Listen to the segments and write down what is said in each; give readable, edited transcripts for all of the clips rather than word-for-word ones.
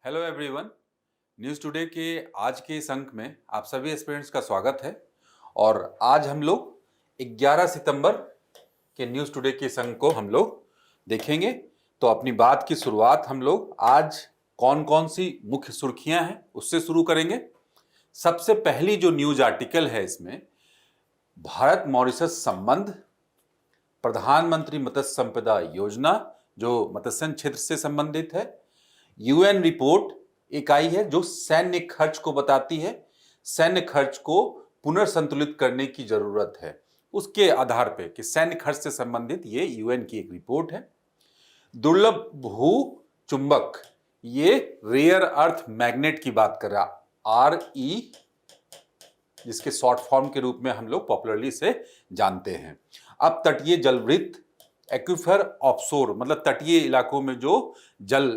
Hello everyone. News today के आज के इस अंक में आप सभी एस्पिरेंट्स का स्वागत है। और आज हम लोग 11 सितंबर के न्यूज़ टुडे के इस अंक को हम लोग देखेंगे। तो अपनी बात की शुरुआत हम लोग आज कौन कौन सी मुख्य सुर्खियां हैं उससे शुरू करेंगे। सबसे पहली जो न्यूज आर्टिकल है इसमें भारत मॉरिशस संबंध, प्रधानमंत्री मत्स्य संपदा योजना जो मत्स्य क्षेत्र से संबंधित है, यूएन रिपोर्ट एक आई है जो सैन्य खर्च को बताती है, सैन्य खर्च को पुनर्संतुलित करने की जरूरत है उसके आधार पे कि सैन्य खर्च से संबंधित ये यूएन की एक रिपोर्ट है। दुर्लभ भू चुंबक, ये रेयर अर्थ मैग्नेट की बात कर रहा, RE, जिसके शॉर्ट फॉर्म के रूप में हम लोग पॉपुलरली से जानते हैं। अब तटीय जलवृत्त, एक्विफर ऑफशोर, मतलब तटीय इलाकों में जो जल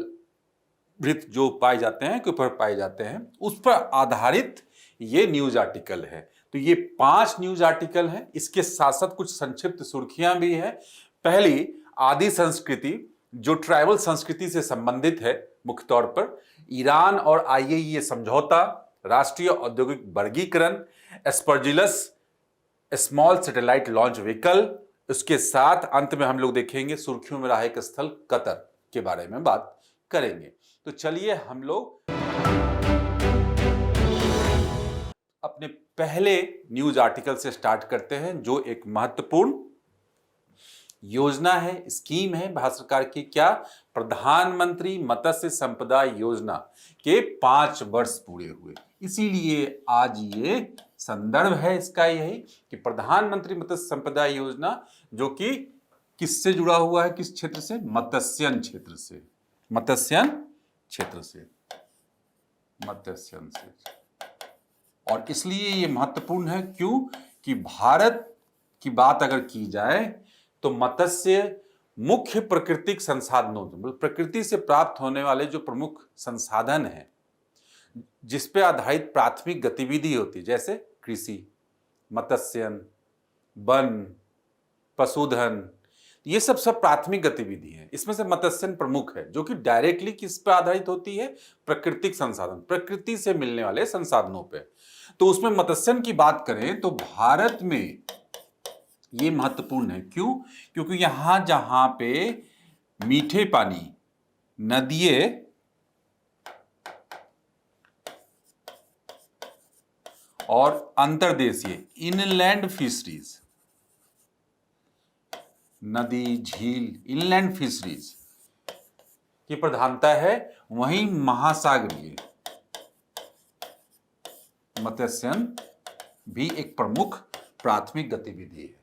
वृत्त जो पाए जाते हैं, एक्विफर पाए जाते हैं, उस पर आधारित ये न्यूज आर्टिकल है। तो ये 5 न्यूज आर्टिकल हैं। इसके साथ साथ कुछ संक्षिप्त सुर्खियां भी हैं। पहली, आदि संस्कृति जो ट्राइबल संस्कृति से संबंधित है, मुख्य तौर पर ईरान और IAEA समझौता, राष्ट्रीय औद्योगिक वर्गीकरण, Aspergillus small satellite launch vehicle. उसके साथ अंत में हम लोग देखेंगे सुर्खियों में रहा एक स्थल कतर के बारे में बात करेंगे। तो चलिए हम लोग अपने पहले न्यूज आर्टिकल से स्टार्ट करते हैं जो एक महत्वपूर्ण योजना है, स्कीम है भारत सरकार की। क्या? प्रधानमंत्री मत्स्य संपदा योजना के 5 वर्ष पूरे हुए, इसीलिए आज ये संदर्भ है इसका यही कि प्रधानमंत्री मत्स्य संपदा योजना जो कि किससे जुड़ा हुआ है, किस क्षेत्र से? मत्स्यन क्षेत्र से, मत्स्यन क्षेत्र से, मत्स्यन से। और इसलिए ये महत्वपूर्ण है, क्यों? कि भारत की बात अगर की जाए तो मत्स्य मुख्य प्राकृतिक संसाधनों, प्रकृति से प्राप्त होने वाले जो प्रमुख संसाधन हैं जिस पे आधारित प्राथमिक गतिविधि होती है, जैसे कृषि, मत्स्यन, वन, पशुधन, ये सब प्राथमिक गतिविधि है। इसमें से मत्स्यन प्रमुख है जो कि डायरेक्टली किस पर आधारित होती है? प्राकृतिक संसाधन, प्रकृति से मिलने वाले संसाधनों पे। तो उसमें मत्स्यन की बात करें तो भारत में ये महत्वपूर्ण है, क्यों? क्योंकि यहां जहां पे मीठे पानी, नदियां और अंतर्देशीय इनलैंड फिशरीज, नदी, झील, इनलैंड फिशरीज की प्रधानता है, वहीं महासागरीय मत्स्यन भी एक प्रमुख प्राथमिक गतिविधि है।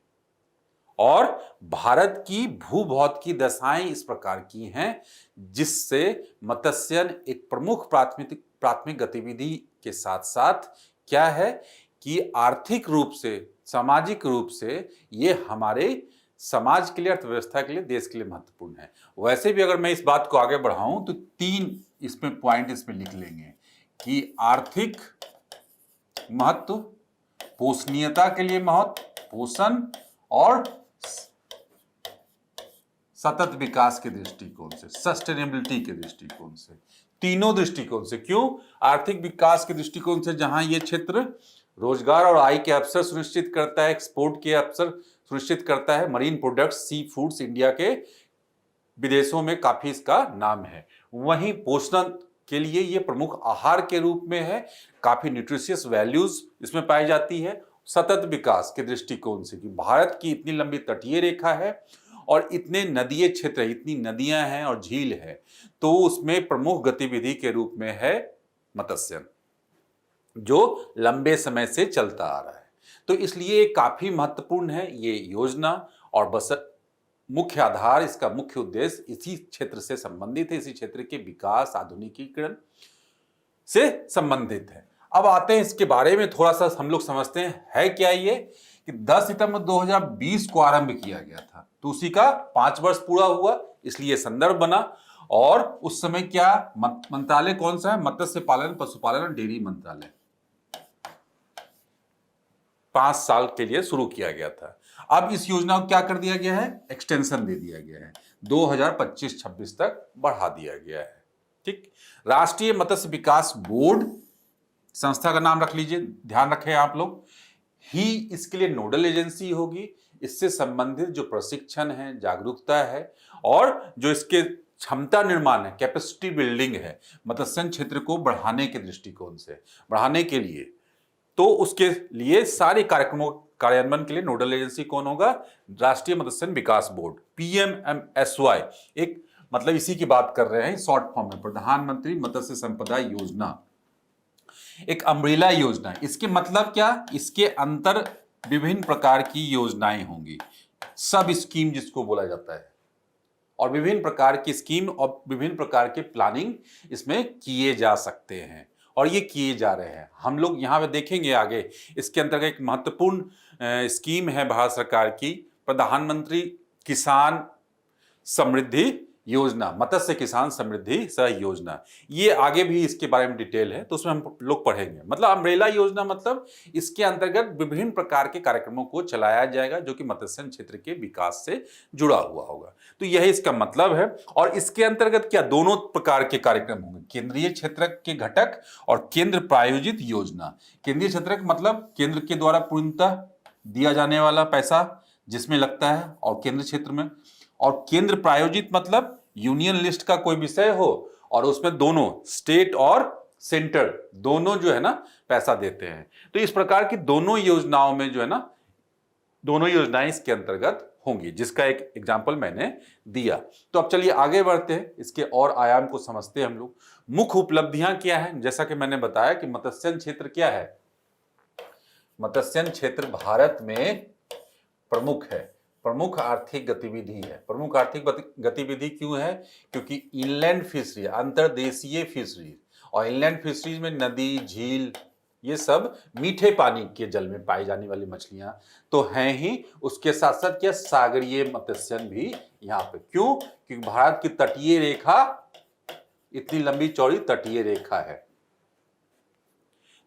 और भारत की भूभौत की दशाएं इस प्रकार की हैं जिससे मत्स्यन एक प्रमुख प्राथमिक गतिविधि के साथ साथ क्या है कि आर्थिक रूप से, सामाजिक रूप से ये हमारे समाज के लिए, अर्थव्यवस्था के लिए, देश के लिए महत्वपूर्ण है। वैसे भी अगर मैं इस बात को आगे बढ़ाऊं तो 3 इसमें पॉइंट इसमें लिख लेंगे कि आर्थिक महत्व, पोषणीयता के लिए महत्व, पोषण, और सतत विकास के दृष्टिकोण से, सस्टेनेबिलिटी के दृष्टिकोण से, तीनों दृष्टिकोण से। क्यों? आर्थिक विकास के दृष्टिकोण से जहां ये क्षेत्र रोजगार और आय के अवसर सुनिश्चित करता है, एक्सपोर्ट के अवसर सुनिश्चित करता है, marine products, sea foods India के विदेशों में काफी इसका नाम है। वहीं पोषण के लिए ये प्रमुख आहार के रूप में है, काफी न्यूट्रिशियस वैल्यूज इसमें पाई जाती है। सतत विकास के दृष्टिकोण से कि भारत की इतनी लंबी तटीय रेखा है और इतने नदीय क्षेत्र, इतनी नदियां हैं और झील है, तो उसमें प्रमुख गतिविधि के रूप में है मत्स्यन जो लंबे समय से चलता आ रहा है। तो इसलिए काफी महत्वपूर्ण है ये योजना। और बस मुख्य आधार, इसका मुख्य उद्देश्य इसी क्षेत्र से संबंधित है, इसी क्षेत्र के विकास, आधुनिकीकरण से संबंधित है। अब आते हैं इसके बारे में थोड़ा सा हम लोग समझते हैं है क्या ये, कि 10 सितंबर 2020 को आरंभ किया गया था, तो उसी का 5 वर्ष पूरा हुआ, इसलिए संदर्भ बना। और उस समय क्या मंत्रालय कौन सा है? मत्स्य पालन, पशुपालन और डेयरी मंत्रालय 5 साल के लिए शुरू किया गया था। अब इस योजना को क्या कर दिया गया है? एक्सटेंशन दे दिया गया है, 2025-26 तक बढ़ा दिया गया है। ठीक। राष्ट्रीय मत्स्य विकास बोर्ड संस्था का नाम रख लीजिए, ध्यान रखें आप लोग, ही इसके लिए नोडल एजेंसी होगी। इससे संबंधित जो प्रशिक्षण है, जागरूकता है और जो इसके क्षमता निर्माण है, कैपेसिटी बिल्डिंग है, मत्स्य क्षेत्र को बढ़ाने के दृष्टिकोण से, बढ़ाने के लिए, तो उसके लिए सारे कार्यक्रमों कार्यान्वयन के लिए नोडल एजेंसी कौन होगा? राष्ट्रीय मत्स्य विकास बोर्ड, PMMSY। एक मतलब इसी की बात कर रहे हैं शॉर्ट फॉर्म में, प्रधानमंत्री मत्स्य संपदा योजना, एक अम्ब्रेला योजना। इसके मतलब क्या? इसके अंतर विभिन्न प्रकार की योजनाएं होंगी, सब स्कीम जिसको बोला जाता है, और विभिन्न प्रकार की स्कीम और विभिन्न प्रकार के प्लानिंग इसमें किए जा सकते हैं और ये किए जा रहे हैं। हम लोग यहाँ पे देखेंगे आगे, इसके अंतर्गत एक महत्वपूर्ण स्कीम है भारत सरकार की, प्रधानमंत्री किसान समृद्धि योजना, मत्स्य किसान समृद्धि सह योजना। ये आगे भी इसके बारे में डिटेल है, तो उसमें हम लोग पढ़ेंगे। मतलब अम्ब्रेला योजना मतलब इसके अंतर्गत विभिन्न प्रकार के कार्यक्रमों को चलाया जाएगा जो कि मत्स्य क्षेत्र के विकास से जुड़ा हुआ होगा। तो यही इसका मतलब है। और इसके अंतर्गत क्या दोनों प्रकार के कार्यक्रम होंगे, केंद्रीय क्षेत्र के घटक और केंद्र प्रायोजित योजना। केंद्रीय क्षेत्र मतलब केंद्र के द्वारा पूर्णतः दिया जाने वाला पैसा जिसमें लगता है और केंद्र क्षेत्र में, और केंद्र प्रायोजित मतलब यूनियन लिस्ट का कोई विषय हो और उसमें दोनों स्टेट और सेंटर दोनों जो है ना पैसा देते हैं। तो इस प्रकार की दोनों योजनाओं में जो है ना, दोनों योजनाएं इसके अंतर्गत होंगी, जिसका एक एग्जाम्पल मैंने दिया। तो अब चलिए आगे बढ़ते हैं, इसके और आयाम को समझते हैं हम लोग। मुख्य उपलब्धियां क्या है? जैसा कि मैंने बताया कि मत्स्य क्षेत्र क्या है, मत्स्य क्षेत्र भारत में प्रमुख है, प्रमुख आर्थिक गतिविधि है। प्रमुख आर्थिक गतिविधि क्यों है? क्योंकि इनलैंड फिशरी, अंतर्देशीय फिशरी, और इनलैंड फिशरीज में नदी, झील, ये सब मीठे पानी के जल में पाई जाने वाली मछलियां तो हैं ही, उसके साथ साथ क्या सागरीय मत्स्य भी यहाँ पे। क्यों? क्योंकि भारत की तटीय रेखा इतनी लंबी चौड़ी तटीय रेखा है,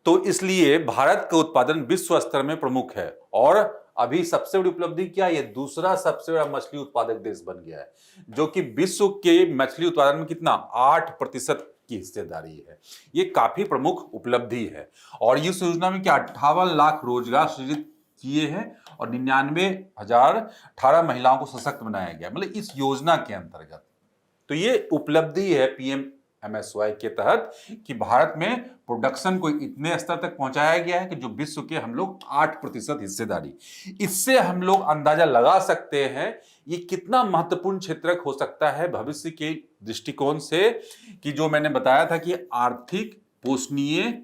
तो इसलिए भारत का उत्पादन विश्व स्तर में प्रमुख है। और अभी सबसे बड़ी उपलब्धि क्या है? ये दूसरा सबसे बड़ा मछली उत्पादक देश बन गया है, जो कि विश्व के मछली उत्पादन में कितना 8% की हिस्सेदारी है। ये काफी प्रमुख उपलब्धि है। और इस योजना में क्या 58 लाख रोजगार सृजित किए हैं और 99,018 महिलाओं को सशक्त बनाया गया, मतलब इस योजना के अंतर्गत। तो ये उपलब्धि है PMMSY के तहत कि भारत में प्रोडक्शन को इतने स्तर तक पहुंचाया गया है कि जो विश्व के हम लोग 8% हिस्सेदारी। इससे हम लोग अंदाजा लगा सकते हैं ये कितना महत्वपूर्ण क्षेत्र हो सकता है भविष्य के दृष्टिकोण से, कि जो मैंने बताया था कि आर्थिक, पोषणीय,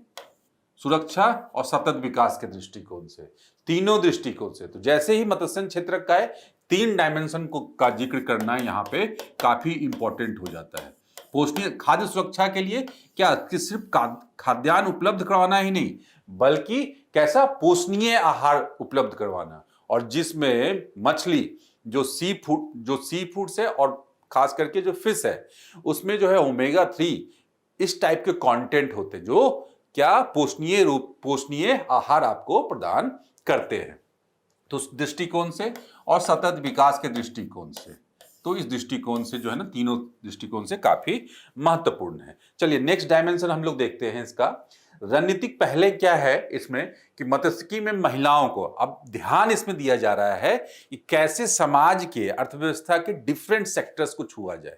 सुरक्षा और सतत विकास के दृष्टिकोण से, तीनों दृष्टिकोण से। तो जैसे ही मत्स्य क्षेत्र का है, 3 डायमेंशन को का जिक्र करना यहाँ पे काफी इंपॉर्टेंट हो जाता है। पोषणीय, खाद्य सुरक्षा के लिए क्या कि सिर्फ खाद्यान्न उपलब्ध करवाना ही नहीं, बल्कि कैसा पोषणीय आहार उपलब्ध करवाना, और जिसमें मछली जो सी फूड से और खास करके जो फिश है उसमें जो है ओमेगा 3 इस टाइप के कंटेंट होते हैं जो क्या पोषणीय आहार आपको प्रदान करते हैं। तो उस दृष्टिकोण से और सतत विकास के दृष्टिकोण से, तो इस दृष्टिकोण से जो है ना, तीनों दृष्टिकोण से काफी महत्वपूर्ण है। चलिए नेक्स्ट डायमेंशन हम लोग देखते हैं इसका। रणनीतिक पहले क्या है इसमें कि मत्स्यिकी में महिलाओं को अब ध्यान इसमें दिया जा रहा है कि कैसे समाज के अर्थव्यवस्था के डिफरेंट सेक्टर्स को छुआ जाए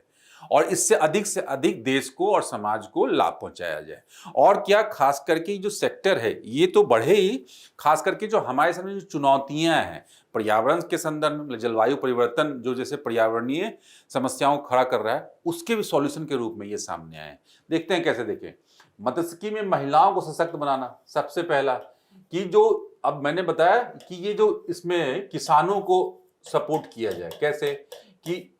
और इससे अधिक देश को और समाज को लाभ पहुंचाया जाए। और क्या खास करके जो सेक्टर है ये तो बढ़े ही, खास करके जो हमारे सामने जो चुनौतियां हैं पर्यावरण के संदर्भ में, जलवायु परिवर्तन जो जैसे पर्यावरणीय समस्याओं को खड़ा कर रहा है, उसके भी सॉल्यूशन के रूप में ये सामने आए। देखते हैं कैसे। देखें, मत्स्यिकी में महिलाओं को सशक्त बनाना सबसे पहला, कि जो अब मैंने बताया कि ये जो इसमें किसानों को सपोर्ट किया जाए, कैसे कि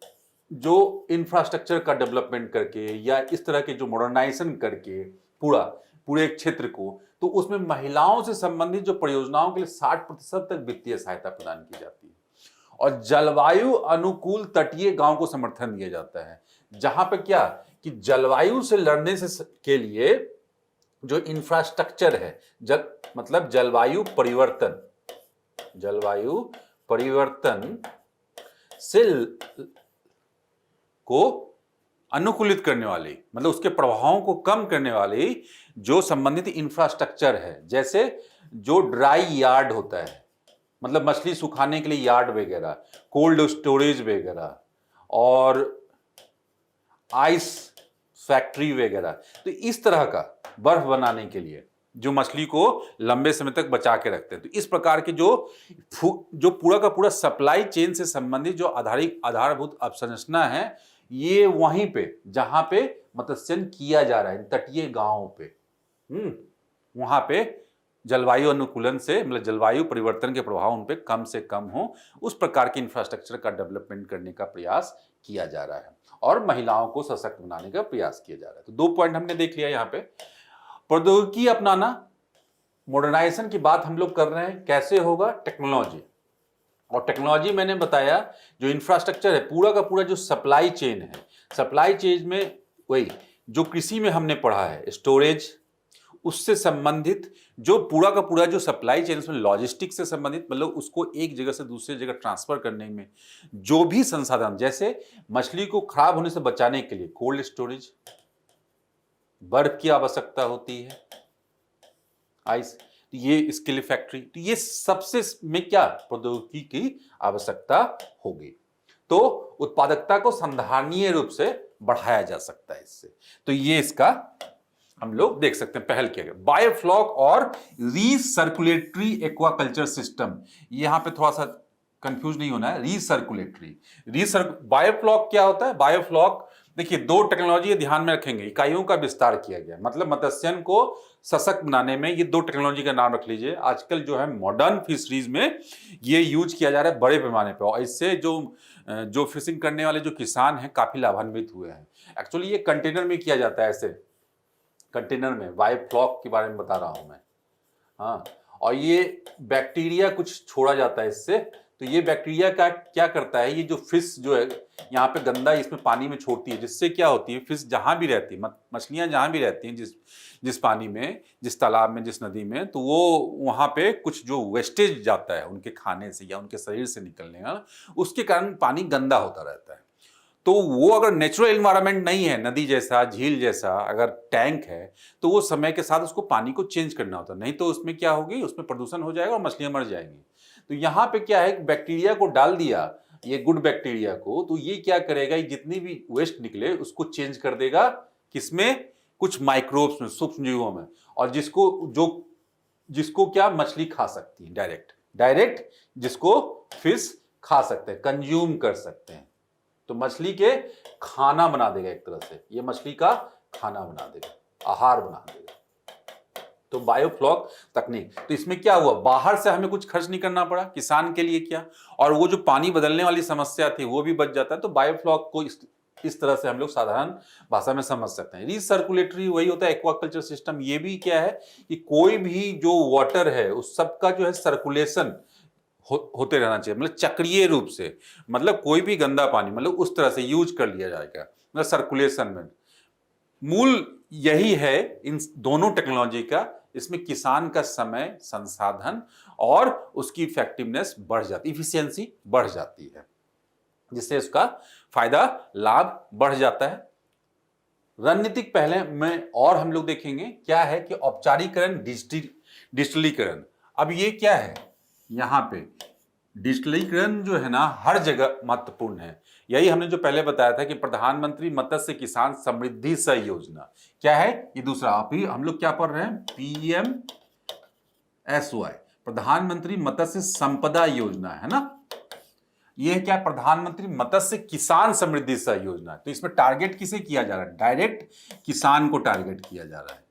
जो इंफ्रास्ट्रक्चर का डेवलपमेंट करके या इस तरह के जो मॉडर्नाइजेशन करके पूरे क्षेत्र को, तो उसमें महिलाओं से संबंधित जो परियोजनाओं के लिए 60% तक वित्तीय सहायता प्रदान की जाती है। और जलवायु अनुकूल तटीय गांव को समर्थन दिया जाता है, जहां पर क्या कि जलवायु से लड़ने से के लिए जो इंफ्रास्ट्रक्चर है, मतलब जलवायु परिवर्तन से को अनुकूलित करने वाली, मतलब उसके प्रभावों को कम करने वाली जो संबंधित इंफ्रास्ट्रक्चर है, जैसे जो ड्राई यार्ड होता है, मतलब मछली सुखाने के लिए यार्ड वगैरह, कोल्ड स्टोरेज वगैरह, और आइस फैक्ट्री वगैरह। तो इस तरह का बर्फ बनाने के लिए जो मछली को लंबे समय तक बचा के रखते हैं। तो इस प्रकार के जो पूरा का पूरा सप्लाई चेन से संबंधित जो आधारभूत अवसंरचना है, ये वहीं पे जहां पे मत्स्यन किया जा रहा है, तटीय गांवों पे, वहां पे जलवायु अनुकूलन से, मतलब जलवायु परिवर्तन के प्रभाव उन पे कम से कम हो, उस प्रकार के इंफ्रास्ट्रक्चर का डेवलपमेंट करने का प्रयास किया जा रहा है और महिलाओं को सशक्त बनाने का प्रयास किया जा रहा है। तो 2 पॉइंट हमने देख लिया। यहाँ पे प्रौद्योगिकी अपनाना, मॉडर्नाइजेशन की बात हम लोग कर रहे हैं, कैसे होगा? टेक्नोलॉजी। और टेक्नोलॉजी मैंने बताया, जो इंफ्रास्ट्रक्चर है, पूरा का पूरा जो सप्लाई चेन है, सप्लाई चेन में वही जो कृषि में हमने पढ़ा है, स्टोरेज, उससे संबंधित जो पूरा का पूरा जो सप्लाई चेन में लॉजिस्टिक्स से संबंधित, मतलब उसको एक जगह से दूसरी जगह ट्रांसफर करने में जो भी संसाधन, जैसे मछली को खराब होने से बचाने के लिए कोल्ड स्टोरेज, बर्फ की आवश्यकता होती है, आइस, ये इसके लिए फैक्ट्री, तो ये सबसे में क्या प्रौद्योगिकी की आवश्यकता होगी। तो उत्पादकता को संधारणीय रूप से बढ़ाया जा सकता है इससे। तो ये इसका हम लोग देख सकते हैं पहल किया गया। बायोफ्लॉक और रीसर्कुलेटरी एक्वाकल्चर सिस्टम, यहां पे थोड़ा सा कंफ्यूज नहीं होना है। रीसर्कुलेटरी, बायोफ्लॉक क्या होता है? बायोफ्लॉक, देखिए 2 टेक्नोलॉजी ध्यान में रखेंगे। इकाइयों का विस्तार किया गया, मतलब मत्स्यन को सशक्त बनाने में ये 2 टेक्नोलॉजी का नाम रख लीजिए। आजकल जो है मॉडर्न फिशरीज में ये यूज किया जा रहा है बड़े पैमाने पर, और इससे जो फिशिंग करने वाले जो किसान हैं काफी लाभान्वित हुए हैं। एक्चुअली ये कंटेनर में किया जाता है, ऐसे कंटेनर में। बायोफ्लॉक के बारे में बता रहा हूं मैं, हाँ। और ये बैक्टीरिया कुछ छोड़ा जाता है इससे। तो ये बैक्टीरिया का क्या करता है, ये जो फिश जो है यहाँ पे गंदा इसमें पानी में छोड़ती है, जिससे क्या होती है, फिश जहां भी रहती है, मछलियां जहां भी रहती हैं, जिस पानी में, जिस तालाब में, जिस नदी में, तो वो वहां पे कुछ जो वेस्टेज जाता है उनके खाने से या उनके शरीर से निकलने का, उसके कारण पानी गंदा होता रहता है। तो वो अगर नेचुरल एनवायरनमेंट नहीं है, नदी जैसा, झील जैसा अगर टैंक है, तो वो समय के साथ उसको पानी को चेंज करना होता है, नहीं तो उसमें क्या होगी, उसमें प्रदूषण हो जाएगा और मछलियां मर जाएंगी। तो यहाँ पे क्या है, बैक्टीरिया को डाल दिया, ये गुड बैक्टीरिया को, तो ये क्या करेगा, जितनी भी वेस्ट निकले उसको चेंज कर देगा, किसमें? कुछ माइक्रोब्स में, सूक्ष्म जीवों में, और जिसको क्या मछली खा सकती है, डायरेक्ट जिसको फिश खा सकते हैं, कंज्यूम कर सकते हैं। तो मछली के खाना बना देगा, एक तरह से ये मछली का खाना बना देगा, आहार बना देगा। तो बायोफ्लॉक तकनीक, तो इसमें क्या हुआ, बाहर से हमें कुछ खर्च नहीं करना पड़ा, किसान के लिए क्या, और वो जो पानी बदलने वाली समस्या थी वो भी बच जाता है। तो बायोफ्लॉक को इस तरह से हम लोग साधारण भाषा में समझ सकते हैं। रीसर्कुलेटरी वही होता है एक्वाकल्चर सिस्टम। ये भी क्या है कि कोई भी जो वाटर है उस सबका जो है सर्कुलेशन होते रहना चाहिए, मतलब चक्रीय रूप से, मतलब कोई भी गंदा पानी मतलब उस तरह से यूज कर लिया जाएगा, मतलब सर्कुलेशन में। मूल यही है इन दोनों टेक्नोलॉजी का, इसमें किसान का समय, संसाधन और उसकी इफेक्टिवनेस बढ़ जाती, इफिशियंसी बढ़ जाती है, जिससे उसका फायदा, लाभ बढ़ जाता है। रणनीतिक पहले में और हम लोग देखेंगे क्या है कि औपचारिकरण, डिजिटलीकरण। अब ये क्या है, यहां पे डिजिटलीकरण जो है ना हर जगह महत्वपूर्ण है। यही हमने जो पहले बताया था कि प्रधानमंत्री मत्स्य किसान समृद्धि सह योजना क्या है, ये दूसरा। अभी हम लोग क्या पढ़ रहे हैं, PMSY, प्रधानमंत्री मत्स्य संपदा योजना है ना। ये क्या, प्रधानमंत्री मत्स्य किसान समृद्धि सह योजना। तो इसमें टारगेट किसे किया जा रहा है, डायरेक्ट किसान को टारगेट किया जा रहा है।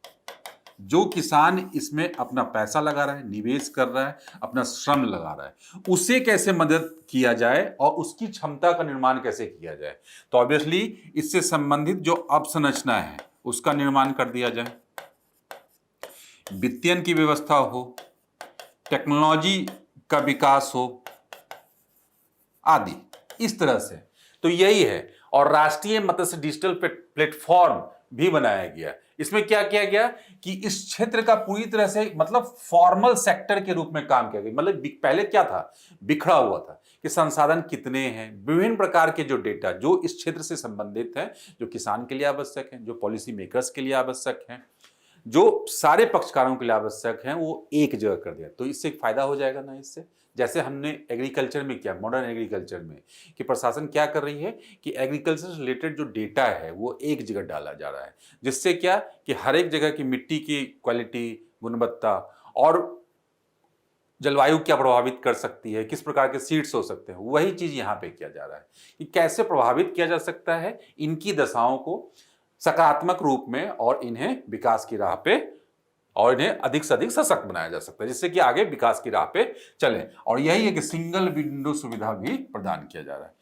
जो किसान इसमें अपना पैसा लगा रहा है, निवेश कर रहा है, अपना श्रम लगा रहा है, उसे कैसे मदद किया जाए और उसकी क्षमता का निर्माण कैसे किया जाए। तो ऑब्वियसली इससे संबंधित जो अवसंरचना है उसका निर्माण कर दिया जाए, वित्तीयन की व्यवस्था हो, टेक्नोलॉजी का विकास हो आदि, इस तरह से। तो यही है। और राष्ट्रीय मत्स्य डिजिटल प्लेटफॉर्म भी बनाया गया। इसमें क्या किया गया कि इस क्षेत्र का पूरी तरह से मतलब फॉर्मल सेक्टर के रूप में काम किया गया। मतलब पहले क्या था, बिखरा हुआ था कि संसाधन कितने हैं, विभिन्न प्रकार के जो डेटा जो इस क्षेत्र से संबंधित हैं, जो किसान के लिए आवश्यक है, जो पॉलिसी मेकर्स के लिए आवश्यक है, जो सारे पक्षकारों के लिए आवश्यक हैं, वो एक जगह कर दिया। तो इससे फायदा हो जाएगा ना। इससे जैसे हमने एग्रीकल्चर में किया, मॉडर्न एग्रीकल्चर में, कि प्रशासन क्या कर रही है कि एग्रीकल्चर से रिलेटेड जो डेटा है वो एक जगह डाला जा रहा है, जिससे क्या कि हर एक जगह की मिट्टी की क्वालिटी, गुणवत्ता और जलवायु क्या प्रभावित कर सकती है, किस प्रकार के सीड्स हो सकते हैं, वही चीज यहाँ पे किया जा रहा है कि कैसे प्रभावित किया जा सकता है इनकी दशाओं को सकारात्मक रूप में, और इन्हें विकास की राह पे, और इन्हें अधिक से अधिक सशक्त बनाया जा सकता है, जिससे कि आगे विकास की राह पे चले। और यही है कि सिंगल विंडो सुविधा भी प्रदान किया जा रहा है।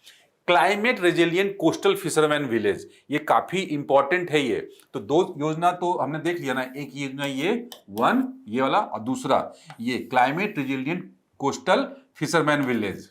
Climate resilient coastal fisherman village, ये काफी इंपॉर्टेंट है। ये तो दो योजना तो हमने देख लिया ना, एक योजना ये वन ये वाला, और दूसरा ये climate resilient coastal fisherman village.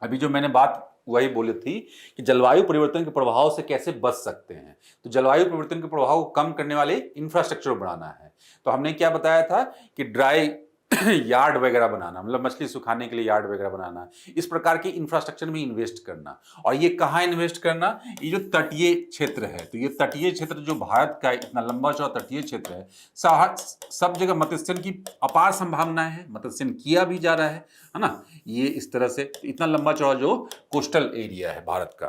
अभी जो मैंने बात वही बोली थी कि जलवायु परिवर्तन के प्रभाव से कैसे बच सकते हैं, तो जलवायु परिवर्तन के प्रभाव को कम करने वाले इंफ्रास्ट्रक्चर बनाना है। तो हमने क्या बताया था कि ड्राई यार्ड वगैरह बनाना, मतलब मछली सुखाने के लिए यार्ड वगैरह बनाना, इस प्रकार के इंफ्रास्ट्रक्चर में इन्वेस्ट करना। और ये कहाँ इन्वेस्ट करना, ये जो तटीय क्षेत्र है, तो ये तटीय क्षेत्र जो भारत का इतना लंबा चौड़ा तटीय क्षेत्र है, सब जगह मत्स्यन की अपार संभावना है, मत्स्यन किया भी जा रहा है ना। ये इस तरह से इतना लंबा चौड़ा जो कोस्टल एरिया है भारत का,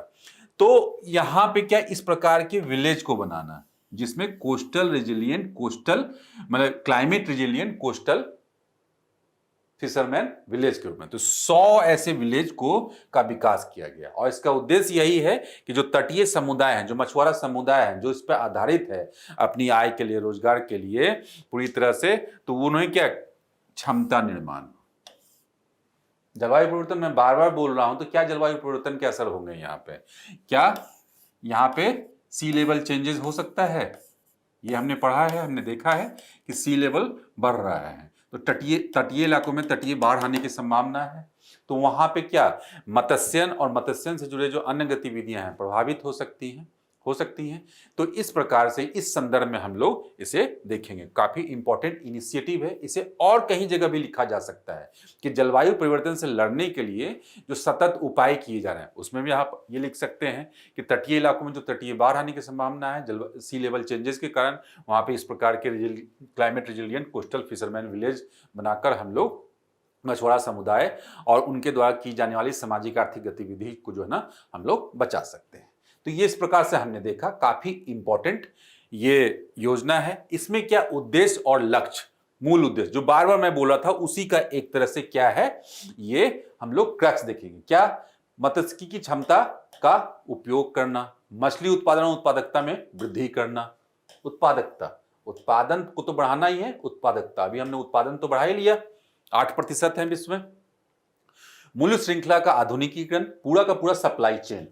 तो यहाँ पे क्या इस प्रकार के विलेज को बनाना, जिसमें कोस्टल रेजिलियंट कोस्टल मतलब climate resilient coastal fisherman village के रूप में, तो 100 ऐसे विलेज को का विकास किया गया। और इसका उद्देश्य यही है कि जो तटीय समुदाय हैं, जो मछुआरा समुदाय हैं, जो इस पर आधारित है अपनी आय के लिए, रोजगार के लिए पूरी तरह से, तो उन्हें क्या क्षमता निर्माण। जलवायु परिवर्तन मैं बार बार बोल रहा हूं, तो क्या जलवायु परिवर्तन के असर होंगे यहाँ पे, क्या यहाँ पे सी लेवल चेंजेस हो सकता है। ये हमने पढ़ा है, हमने देखा है कि सी लेवल बढ़ रहा है, तो तटीय इलाकों में तटीय बाढ़ आने की संभावना है। तो वहां पे क्या मत्स्यन और मत्स्यन से जुड़े जो अन्य गतिविधियां हैं प्रभावित हो सकती हैं। तो इस प्रकार से इस संदर्भ में हम लोग इसे देखेंगे। काफी इंपॉर्टेंट इनिशिएटिव है, इसे और कहीं जगह भी लिखा जा सकता है कि जलवायु परिवर्तन से लड़ने के लिए जो सतत उपाय किए जा रहे हैं, उसमें भी आप ये लिख सकते हैं कि तटीय इलाकों में जो तटीय बाढ़ आने की संभावना है सी लेवल चेंजेस के कारण, वहां पे इस प्रकार के climate resilient coastal fisherman village बनाकर हम लोग मछुआरा समुदाय और उनके द्वारा की जाने वाली सामाजिक आर्थिक गतिविधि को जो है ना हम लोग बचा सकते हैं। तो ये इस प्रकार से हमने देखा, काफी इंपॉर्टेंट ये योजना है। इसमें क्या उद्देश्य और लक्ष्य, मूल उद्देश्य जो बार बार मैं बोला था, उसी का एक तरह से क्या है ये हम लोग क्रक्स देखेंगे। क्या मत्स्यिकी की क्षमता का उपयोग करना, मछली उत्पादन और उत्पादकता में वृद्धि करना। उत्पादन को तो बढ़ाना ही है, उत्पादकता अभी हमने उत्पादन तो बढ़ा ही लिया, 8% है विश्व में। मूल्य श्रृंखला का आधुनिकीकरण, पूरा का पूरा सप्लाई चेन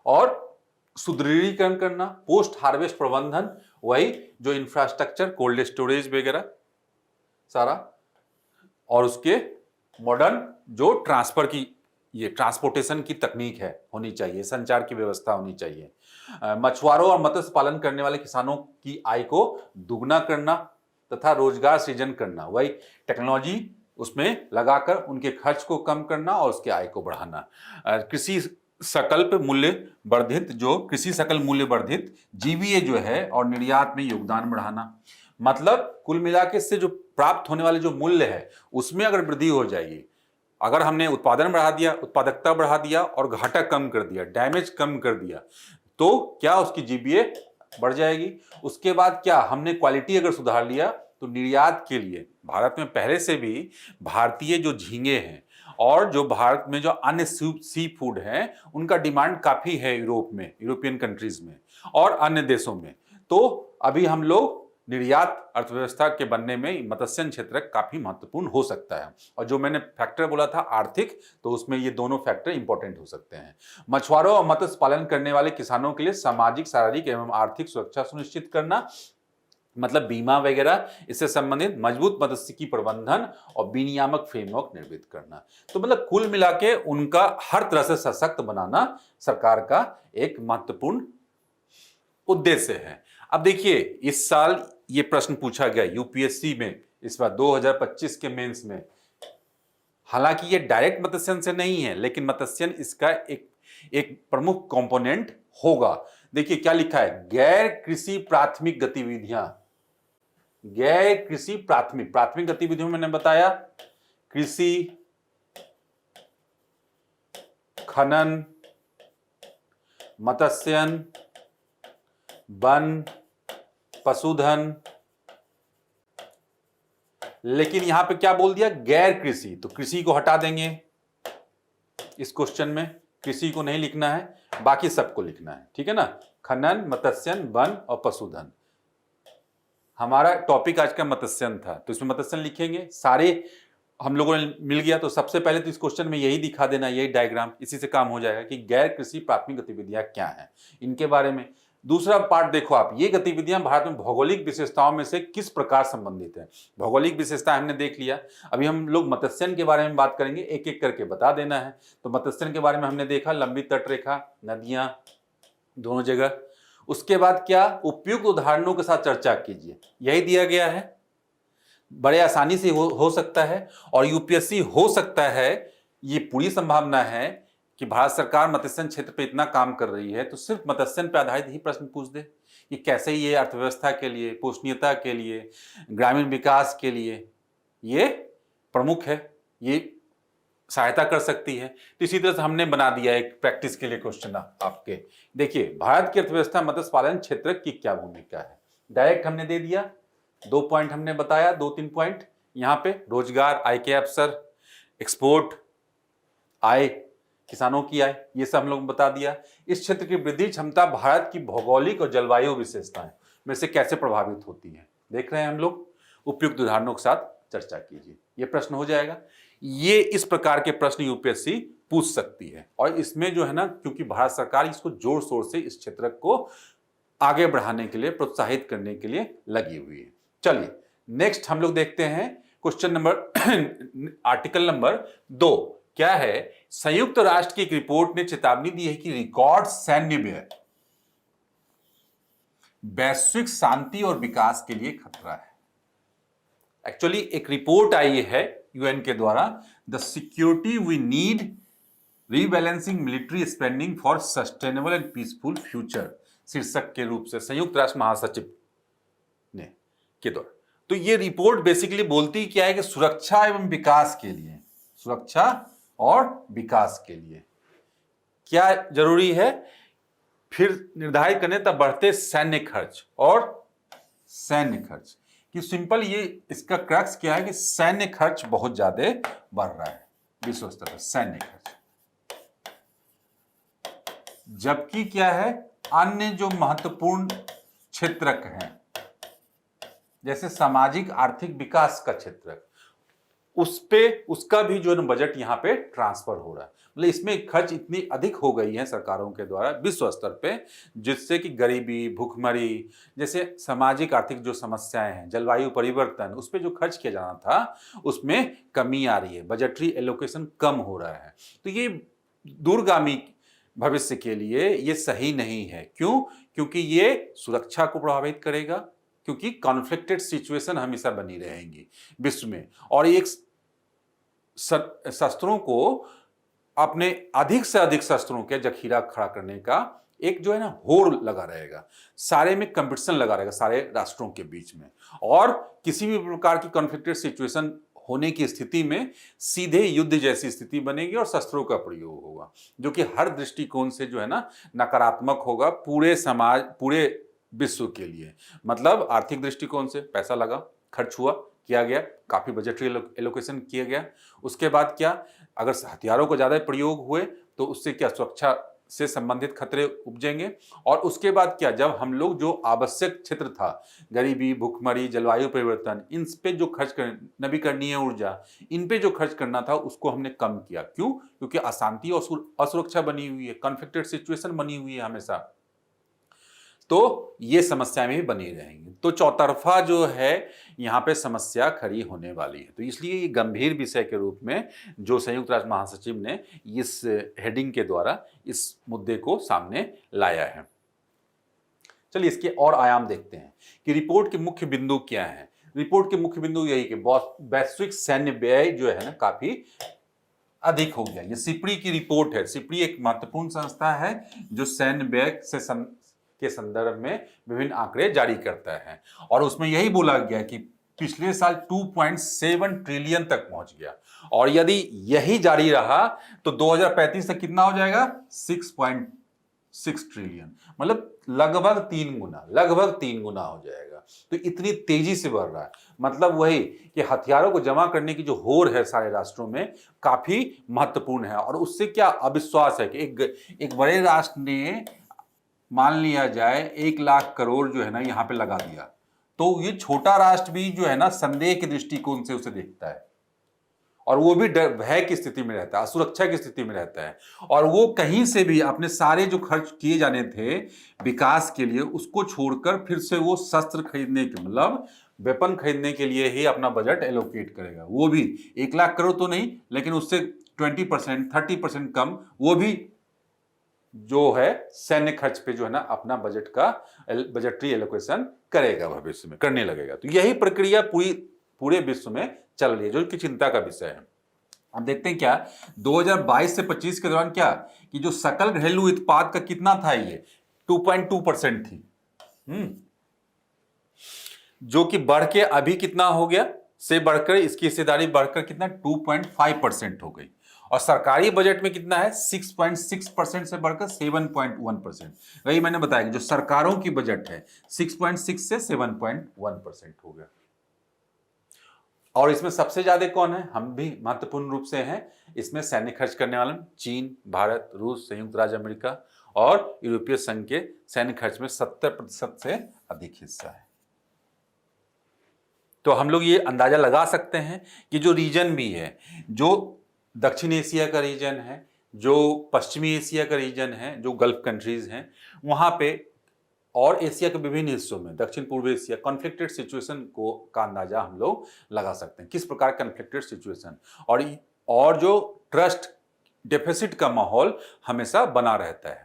और सुदृढ़ीकरण करना, पोस्ट हार्वेस्ट प्रबंधन, वही जो इंफ्रास्ट्रक्चर कोल्ड स्टोरेज वगैरह सारा, और उसके मॉडर्न जो ट्रांसपोर्टेशन की तकनीक है होनी चाहिए, संचार की व्यवस्था होनी चाहिए। मछुआरों और मत्स्य पालन करने वाले किसानों की आय को दुगना करना तथा रोजगार सृजन करना, वही टेक्नोलॉजी उसमें लगाकर उनके खर्च को कम करना और उसके आय को बढ़ाना। कृषि सकल मूल्य वर्धित जीवीए जो है और निर्यात में योगदान बढ़ाना। मतलब कुल मिला के इससे जो प्राप्त होने वाले जो मूल्य है उसमें अगर वृद्धि हो जाएगी, अगर हमने उत्पादन बढ़ा दिया, उत्पादकता बढ़ा दिया और घाटा कम कर दिया, डैमेज कम कर दिया, तो क्या उसकी जीवीए बढ़ जाएगी। उसके बाद क्या हमने क्वालिटी अगर सुधार लिया, तो निर्यात के लिए भारत में पहले से भी भारतीय जो झींगे हैं और जो भारत में जो अन्य सी फूड हैं उनका डिमांड काफी है यूरोप में, यूरोपियन कंट्रीज में और अन्य देशों में। तो अभी हम लोग निर्यात अर्थव्यवस्था के बनने में मत्स्यन क्षेत्र काफी महत्वपूर्ण हो सकता है। और जो मैंने फैक्टर बोला था आर्थिक, तो उसमें ये दोनों फैक्टर इंपॉर्टेंट हो सकते हैं। मछुआरों और मत्स्य पालन करने वाले किसानों के लिए सामाजिक, शारीरिक एवं आर्थिक सुरक्षा सुनिश्चित करना, मतलब बीमा वगैरह इससे संबंधित मजबूत मत्स्यिकी प्रबंधन और विनियामक फ्रेमवर्क निर्मित करना। तो मतलब कुल मिला के उनका हर तरह से सशक्त बनाना सरकार का एक महत्वपूर्ण उद्देश्य है। अब देखिए इस साल ये प्रश्न पूछा गया यूपीएससी में इस बार 2025 के मेंस में। हालांकि ये डायरेक्ट मत्स्यन से नहीं है, लेकिन मत्स्यन इसका एक प्रमुख कंपोनेंट होगा। देखिए क्या लिखा है, गैर कृषि प्राथमिक गतिविधियां। गैर कृषि प्राथमिक प्राथमिक गतिविधियों में मैंने बताया कृषि, खनन, मत्स्यन, वन, पशुधन। लेकिन यहां पे क्या बोल दिया, गैर कृषि, तो कृषि को हटा देंगे इस क्वेश्चन में। कृषि को नहीं लिखना है, बाकी सबको लिखना है, ठीक है ना। खनन, मत्स्यन, वन और पशुधन। हमारा टॉपिक आज का मत्स्यन था, तो इसमें मत्स्यन लिखेंगे। सारे हम लोगों ने मिल गया, तो सबसे पहले तो इस क्वेश्चन में यही दिखा देना, यही डायग्राम, इसी से काम हो जाएगा कि गैर कृषि प्राथमिक गतिविधियां क्या हैं, इनके बारे में। दूसरा पार्ट देखो आप, ये गतिविधियां भारत में भौगोलिक विशेषताओं में से किस प्रकार संबंधित है। भौगोलिक विशेषता हमने देख लिया, अभी हम लोग मत्स्यन के बारे में बात करेंगे, एक एक करके बता देना है। तो मत्स्यन के बारे में हमने देखा, लंबी तटरेखा, नदियां दोनों जगह। उसके बाद क्या, उपयुक्त उदाहरणों के साथ चर्चा कीजिए, यही दिया गया है। बड़े आसानी से हो सकता है, और यूपीएससी हो सकता है, ये पूरी संभावना है कि भारत सरकार मत्स्यन क्षेत्र पे इतना काम कर रही है तो सिर्फ मत्स्यन पे आधारित ही प्रश्न पूछ दे कि कैसे ये अर्थव्यवस्था के लिए, पोषणीयता के लिए, ग्रामीण विकास के लिए ये प्रमुख है, ये सहायता कर सकती है। तो इसी तरह से हमने बना दिया एक प्रैक्टिस के लिए क्वेश्चन आपके। देखिए भारत की अर्थव्यवस्था मत्स्य पालन क्षेत्र की क्या भूमिका है, डायरेक्ट हमने दे दिया। 2 पॉइंट हमने बताया, 2-3 पॉइंट यहाँ पे, रोजगार, आय के अवसर, एक्सपोर्ट, आय, किसानों की आय, ये सब हम लोग बता दिया। इस क्षेत्र की वृद्धि क्षमता भारत की भौगोलिक और जलवायु विशेषताएं में से कैसे प्रभावित होती है, देख रहे हैं हम लोग। उपयुक्त उदाहरणों के साथ चर्चा कीजिए, ये प्रश्न हो जाएगा। ये इस प्रकार के प्रश्न यूपीएससी पूछ सकती है, और इसमें जो है ना, क्योंकि भारत सरकार इसको जोर शोर से इस क्षेत्र को आगे बढ़ाने के लिए, प्रोत्साहित करने के लिए लगी हुई है। चलिए नेक्स्ट हम लोग देखते हैं क्वेश्चन नंबर आर्टिकल नंबर 2 क्या है। संयुक्त राष्ट्र की एक रिपोर्ट ने चेतावनी दी है कि रिकॉर्ड सैन्य व्यय वैश्विक शांति और विकास के लिए खतरा है। एक्चुअली एक रिपोर्ट आई है यूएन के द्वारा, the security we need rebalancing military spending for sustainable and peaceful future, शीर्षक के रूप से संयुक्त राष्ट्र महासचिव ने के द्वारा। तो ये रिपोर्ट बेसिकली बोलती क्या है कि सुरक्षा एवं विकास के लिए, सुरक्षा और विकास के लिए क्या जरूरी है, फिर निर्धारित करने तब बढ़ते सैन्य खर्च और सैन्य खर्च कि सिंपल ये इसका क्रक्स क्या है कि सैन्य खर्च बहुत ज्यादा बढ़ रहा है विश्व स्तर पर, सैन्य खर्च, जबकि क्या है अन्य जो महत्वपूर्ण क्षेत्रक हैं जैसे सामाजिक आर्थिक विकास का क्षेत्र, उस पे उसका भी जो बजट यहाँ पे ट्रांसफर हो रहा है। मतलब इसमें खर्च इतनी अधिक हो गई है सरकारों के द्वारा विश्व स्तर पे, जिससे कि गरीबी, भूखमरी जैसे सामाजिक आर्थिक जो समस्याएं हैं, जलवायु परिवर्तन, उस पर जो खर्च किया जाना था उसमें कमी आ रही है, बजटरी एलोकेशन कम हो रहा है। तो ये दूरगामी भविष्य के लिए ये सही नहीं है। क्यों? क्योंकि ये सुरक्षा को प्रभावित करेगा, क्योंकि कॉन्फ्लिक्टेड सिचुएशन हमेशा बनी रहेंगी विश्व में, और एक शस्त्रों को अपने अधिक से अधिक शस्त्रों के जखीरा खड़ा करने का एक जो है ना होड़ लगा रहेगा, सारे में कंपटीशन लगा रहेगा सारे राष्ट्रों के बीच में, और किसी भी प्रकार की कॉन्फ्लिक्टेड सिचुएशन होने की स्थिति में सीधे युद्ध जैसी स्थिति बनेगी और शस्त्रों का प्रयोग होगा, जो कि हर दृष्टिकोण से जो है ना नकारात्मक होगा पूरे समाज, पूरे विश्व के लिए। मतलब आर्थिक दृष्टिकोण से पैसा लगा, खर्च हुआ, किया गया, काफी बजटरी एलोकेशन किया गया। उसके बाद क्या, अगर हथियारों को ज्यादा प्रयोग हुए तो उससे क्या सुरक्षा से संबंधित खतरे उपजेंगे। और उसके बाद क्या, जब हम लोग जो आवश्यक क्षेत्र था, गरीबी, भूखमरी, जलवायु परिवर्तन, इन पे जो खर्च कर, नवीकरणीय ऊर्जा, इन पे जो खर्च करना था उसको हमने कम किया। क्यों? क्योंकि अशांति और असुरक्षा बनी हुई है, कॉन्फ्लिक्टेड सिचुएशन बनी हुई है हमेशा, तो ये समस्या में भी बनी रहेंगी। तो चौतरफा जो है यहाँ पे समस्या खड़ी होने वाली है। तो इसलिए ये गंभीर विषय के रूप में जो संयुक्त राष्ट्र महासचिव ने इस हेडिंग के द्वारा इस मुद्दे को सामने लाया है। चलिए इसके और आयाम देखते हैं कि रिपोर्ट के मुख्य बिंदु क्या हैं। रिपोर्ट के मुख्य बिंदु यही कि वैश्विक सैन्य व्यय जो है ना काफी अधिक हो गया। ये सिपड़ी की रिपोर्ट है। सिपड़ी एक महत्वपूर्ण संस्था है जो सैन्य व्यय से के संदर्भ में विभिन्न आंकड़े जारी करता है, और उसमें यही बोला गया कि पिछले साल 2.7 ट्रिलियन तक पहुंच गया, और यदि यही जारी रहा तो 2035 तक कितना हो जाएगा, 6.6 ट्रिलियन, मतलब लगभग 3 गुना हो जाएगा। तो इतनी तेजी से बढ़ रहा है। मतलब वही कि हथियारों को जमा करने की जो होड़ है सारे राष्ट्रों में काफी महत्वपूर्ण है, और उससे क्या अविश्वास है कि एक बड़े राष्ट्र ने मान लिया जाए 1 लाख करोड़ जो है ना यहां पे लगा दिया, तो ये छोटा राष्ट्र भी जो है ना संदेह के दृष्टिकोण से उसे देखता है, और वो भी भय की स्थिति में रहता है, असुरक्षा की स्थिति में रहता है, और वो कहीं से भी अपने सारे जो खर्च किए जाने थे विकास के लिए उसको छोड़कर फिर से वो शस्त्र खरीदने के मतलब वेपन खरीदने के लिए ही अपना बजट एलोकेट करेगा। वो भी 1 लाख करोड़ तो नहीं, लेकिन उससे 20% 30% कम वो भी जो है सैन्य खर्च पे जो है ना अपना बजटरी एलोकेशन करेगा, भविष्य में करने लगेगा। तो यही प्रक्रिया पूरे विश्व में चल रही है, जो कि चिंता का विषय है। अब देखते हैं क्या 2022 से 25 के दौरान क्या कि जो सकल घरेलू उत्पाद का कितना था, ये 2.2% थी, जो कि बढ़ के अभी कितना हो गया, से बढ़कर इसकी हिस्सेदारी बढ़कर कितना 2.5% हो गई, और सरकारी बजट में कितना है 6.6% से बढ़कर 7.1%। वही मैंने बताया कि जो सरकारों की बजट है 6.6 से 7.1% हो गया। और इसमें सबसे ज्यादा कौन है, हम भी महत्वपूर्ण रूप से हैं इसमें सैन्य खर्च करने वाले चीन, भारत, रूस, संयुक्त राज्य अमेरिका और यूरोपीय संघ के सैन्य खर्च में 70% से अधिक हिस्सा है। तो हम लोग ये अंदाजा लगा सकते हैं कि जो रीजन भी है, जो दक्षिण एशिया का रीजन है, जो पश्चिमी एशिया का रीजन है, जो गल्फ कंट्रीज हैं वहां पे, और एशिया के विभिन्न हिस्सों में दक्षिण पूर्व एशिया कॉन्फ्लिक्टेड सिचुएशन का अंदाजा हम लोग लगा सकते हैं, किस प्रकार कॉन्फ्लिक्टेड सिचुएशन और जो ट्रस्ट डेफिसिट का माहौल हमेशा बना रहता है,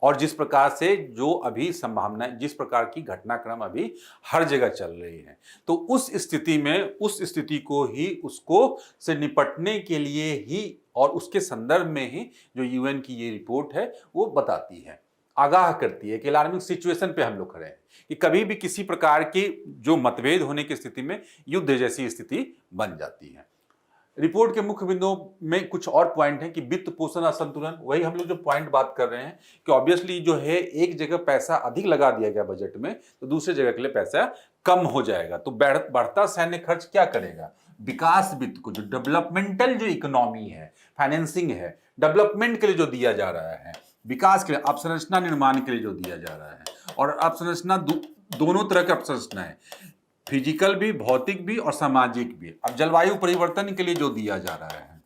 और जिस प्रकार से जो अभी संभावना, जिस प्रकार की घटनाक्रम अभी हर जगह चल रही है, तो उस स्थिति में उस स्थिति को ही उसको से निपटने के लिए ही और उसके संदर्भ में ही जो यूएन की ये रिपोर्ट है वो बताती है, आगाह करती है कि अलार्मिंग सिचुएशन पे हम लोग खड़े हैं कि कभी भी किसी प्रकार की जो मतभेद होने की स्थिति में युद्ध जैसी स्थिति बन जाती है। रिपोर्ट के मुख्य बिंदुओं में कुछ और पॉइंट है कि वित्त पोषण असंतुलन, वही हम लोग जो पॉइंट बात कर रहे हैं कि ऑब्वियसली जो है एक जगह पैसा अधिक लगा दिया गया बजट में तो दूसरे जगह के लिए पैसा कम हो जाएगा, तो बढ़ता सैन्य खर्च क्या करेगा, विकास वित्त को, जो डेवलपमेंटल जो इकोनॉमी है, फाइनेंसिंग है, डेवलपमेंट के लिए जो दिया जा रहा है, विकास के लिए अवसंरचना निर्माण के लिए जो दिया जा रहा है, और अवसंरचना दोनों तरह की अवसंरचना है, फिजिकल भी, भौतिक भी और सामाजिक भी। अब जलवायु परिवर्तन के लिए जो दिया जा रहा है,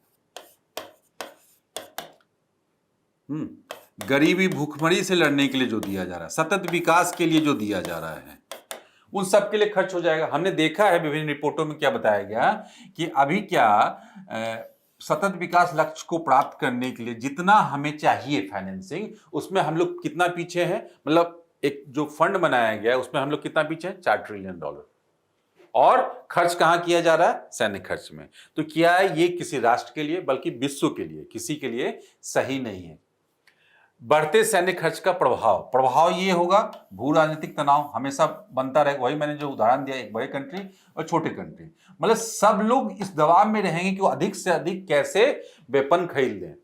गरीबी भूखमरी से लड़ने के लिए जो दिया जा रहा है, सतत विकास के लिए जो दिया जा रहा है, उन सब के लिए खर्च हो जाएगा। हमने देखा है विभिन्न रिपोर्टों में क्या बताया गया कि अभी क्या सतत विकास लक्ष्य को प्राप्त करने के लिए जितना हमें चाहिए फाइनेंसिंग, उसमें हम लोग कितना पीछे हैं, मतलब एक जो फंड बनाया गया है उसमें हम लोग कितना पीछे हैं, $4 ट्रिलियन, और खर्च कहां किया जा रहा है, सैन्य खर्च में। तो क्या ये किसी राष्ट्र के लिए बल्कि विश्व के लिए किसी के लिए सही नहीं है। बढ़ते सैन्य खर्च का प्रभाव ये होगा, भू राजनीतिक तनाव हमेशा बनता रहेगा। वही मैंने जो उदाहरण दिया, एक बड़े कंट्री और छोटे कंट्री, मतलब सब लोग इस दबाव में रहेंगे कि वो अधिक से अधिक कैसे वेपन खरीद लें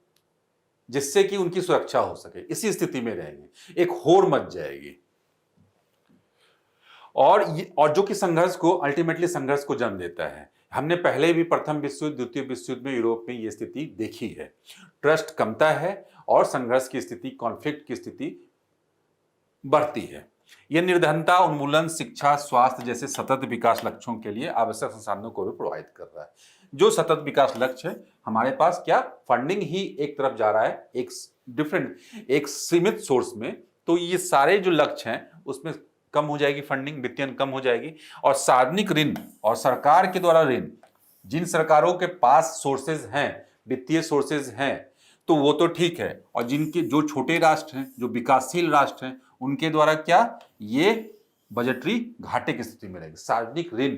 जिससे कि उनकी सुरक्षा हो सके, इसी स्थिति में रहेंगे, एक होड़ मच जाएगी, और जो कि संघर्ष को अल्टीमेटली संघर्ष को जन्म देता है। हमने पहले भी प्रथम विश्व युद्ध, द्वितीय विश्व युद्ध में यूरोप में यह स्थिति देखी है, ट्रस्ट कमता है और संघर्ष की स्थिति, कॉन्फ्लिक्ट की स्थिति बढ़ती है। यह निर्धनता उन्मूलन, शिक्षा, स्वास्थ्य जैसे सतत विकास लक्ष्यों के लिए आवश्यक संसाधनों को भी प्रोवाइड कर रहा है। जो सतत विकास लक्ष्य है हमारे पास क्या फंडिंग ही एक तरफ जा रहा है, एक सीमित सोर्स में, तो ये सारे जो लक्ष्य हैं उसमें कम हो जाएगी फंडिंग, वित्तीय कम हो जाएगी, और सार्वजनिक ऋण और सरकार के द्वारा ऋण, जिन सरकारों के पास सोर्सेज हैं, वित्तीय सोर्सेज हैं, तो वो तो ठीक है, और जिनके जो छोटे राष्ट्र हैं, जो विकासशील राष्ट्र हैं, उनके द्वारा क्या, ये बजटरी घाटे की स्थिति में रहेगी। सार्वजनिक ऋण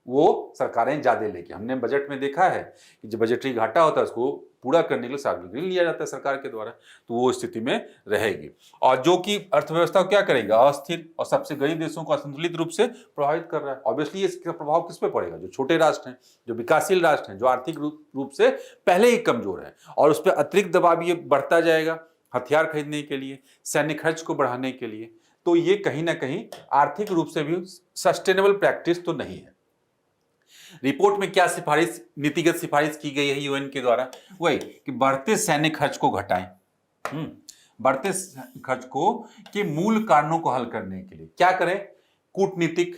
वो सरकारें ज्यादा लेके, हमने बजट में देखा है कि जो बजटरी घाटा होता है उसको पूरा करने के लिए सार्वजनिक ऋण लिया जाता है सरकार के द्वारा, तो वो स्थिति में रहेगी। और जो कि अर्थव्यवस्था को क्या करेगा, अस्थिर और सबसे गरीब देशों को असंतुलित रूप से प्रभावित कर रहा है। ऑब्वियसली इसका प्रभाव किस पे पड़ेगा, जो छोटे राष्ट्र हैं, जो विकासशील राष्ट्र हैं, जो आर्थिक रूप से पहले ही कमजोर है, और उस पर अतिरिक्त दबाव ये बढ़ता जाएगा हथियार खरीदने के लिए, सैन्य खर्च को बढ़ाने के लिए। तो ये कहीं ना कहीं आर्थिक रूप से भी सस्टेनेबल प्रैक्टिस तो नहीं है। रिपोर्ट में क्या सिफारिश, नीतिगत सिफारिश की गई है यूएन के द्वारा, वही कि बढ़ते सैन्य खर्च को घटाएं। बढ़ते खर्च को के मूल कारणों को हल करने के लिए क्या करें, कूटनीतिक,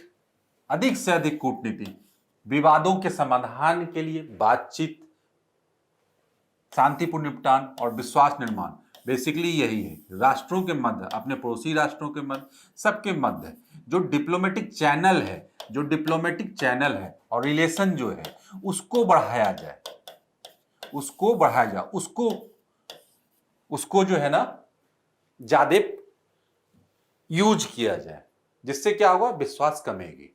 अधिक से अधिक कूटनीति, विवादों के समाधान के लिए बातचीत, शांतिपूर्ण निपटान और विश्वास निर्माण। बेसिकली यही है, राष्ट्रों के मध्य, अपने पड़ोसी राष्ट्रों के मध्य, सबके मध्य जो डिप्लोमेटिक चैनल है, और रिलेशन जो है उसको बढ़ाया जाए, उसको जो है ना ज्यादा यूज किया जाए, जिससे क्या होगा, विश्वास कमेगी।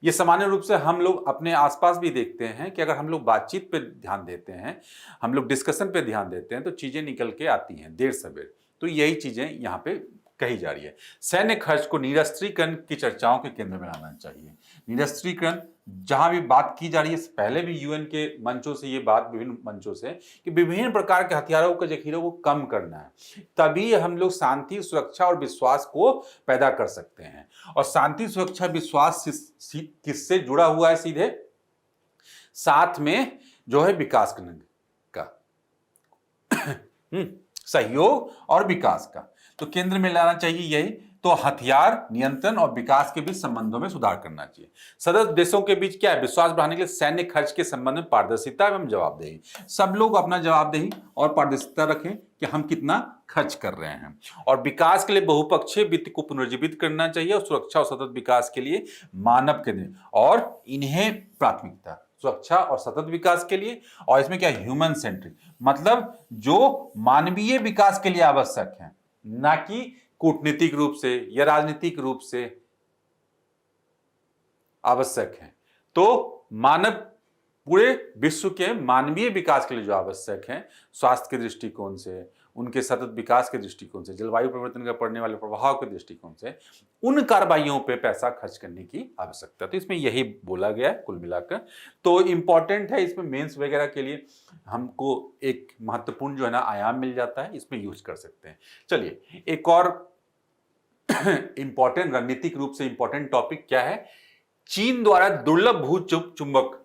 ये सामान्य रूप से हम लोग अपने आसपास भी देखते हैं कि अगर हम लोग बातचीत पे ध्यान देते हैं, हम लोग डिस्कशन पे ध्यान देते हैं, तो चीजें निकल के आती हैं देर सवेर। तो यही चीजें यहाँ पे कही जा रही है। सैन्य खर्च को निरस्त्रीकरण की चर्चाओं के केंद्र में लाना चाहिए। निरस्त्रीकरण जहां भी बात की जा रही है, पहले भी यूएन के मंचों से ये बात, विभिन्न मंचों से, कि विभिन्न प्रकार के हथियारों के जखीरों को कम करना है, तभी हम लोग शांति, सुरक्षा और विश्वास को पैदा कर सकते हैं। और शांति, सुरक्षा, विश्वास किससे जुड़ा हुआ है, सीधे साथ में जो है विकास का सहयोग और विकास का, तो केंद्र में लाना चाहिए यही। तो हथियार नियंत्रण और विकास के बीच संबंधों में सुधार करना चाहिए। सदस्य देशों के बीच क्या है, विश्वास बढ़ाने के लिए सैन्य खर्च के संबंध में पारदर्शिता एवं जवाबदेही, सब लोग अपना जवाबदेही और पारदर्शिता रखें कि हम कितना खर्च कर रहे हैं। और विकास के लिए बहुपक्षीय वित्त को पुनर्जीवित करना चाहिए, और सुरक्षा और सतत विकास के लिए मानव केंद्रित, और इन्हें प्राथमिकता, सुरक्षा और सतत विकास के लिए, और इसमें क्या, ह्यूमन सेंट्रिक, मतलब जो मानवीय विकास के लिए आवश्यक है, ना कि कूटनीतिक रूप से या राजनीतिक रूप से आवश्यक है। तो मानव, पूरे विश्व के मानवीय विकास के लिए जो आवश्यक है, स्वास्थ्य के दृष्टिकोण से, उनके सतत विकास के दृष्टिकोण से, जलवायु परिवर्तन का पड़ने वाले प्रभाव के दृष्टिकोण से, उन कार्रवाइयों पे पैसा खर्च करने की आवश्यकता। तो इसमें यही बोला गया है कुल मिलाकर। तो इंपॉर्टेंट है, इसमें मेंस वगैरह के लिए हमको एक महत्वपूर्ण जो है ना आयाम मिल जाता है, इसमें यूज कर सकते हैं। चलिए, एक और इंपॉर्टेंट, रणनीतिक रूप से इंपॉर्टेंट टॉपिक क्या है, चीन द्वारा दुर्लभ भू चुंबक,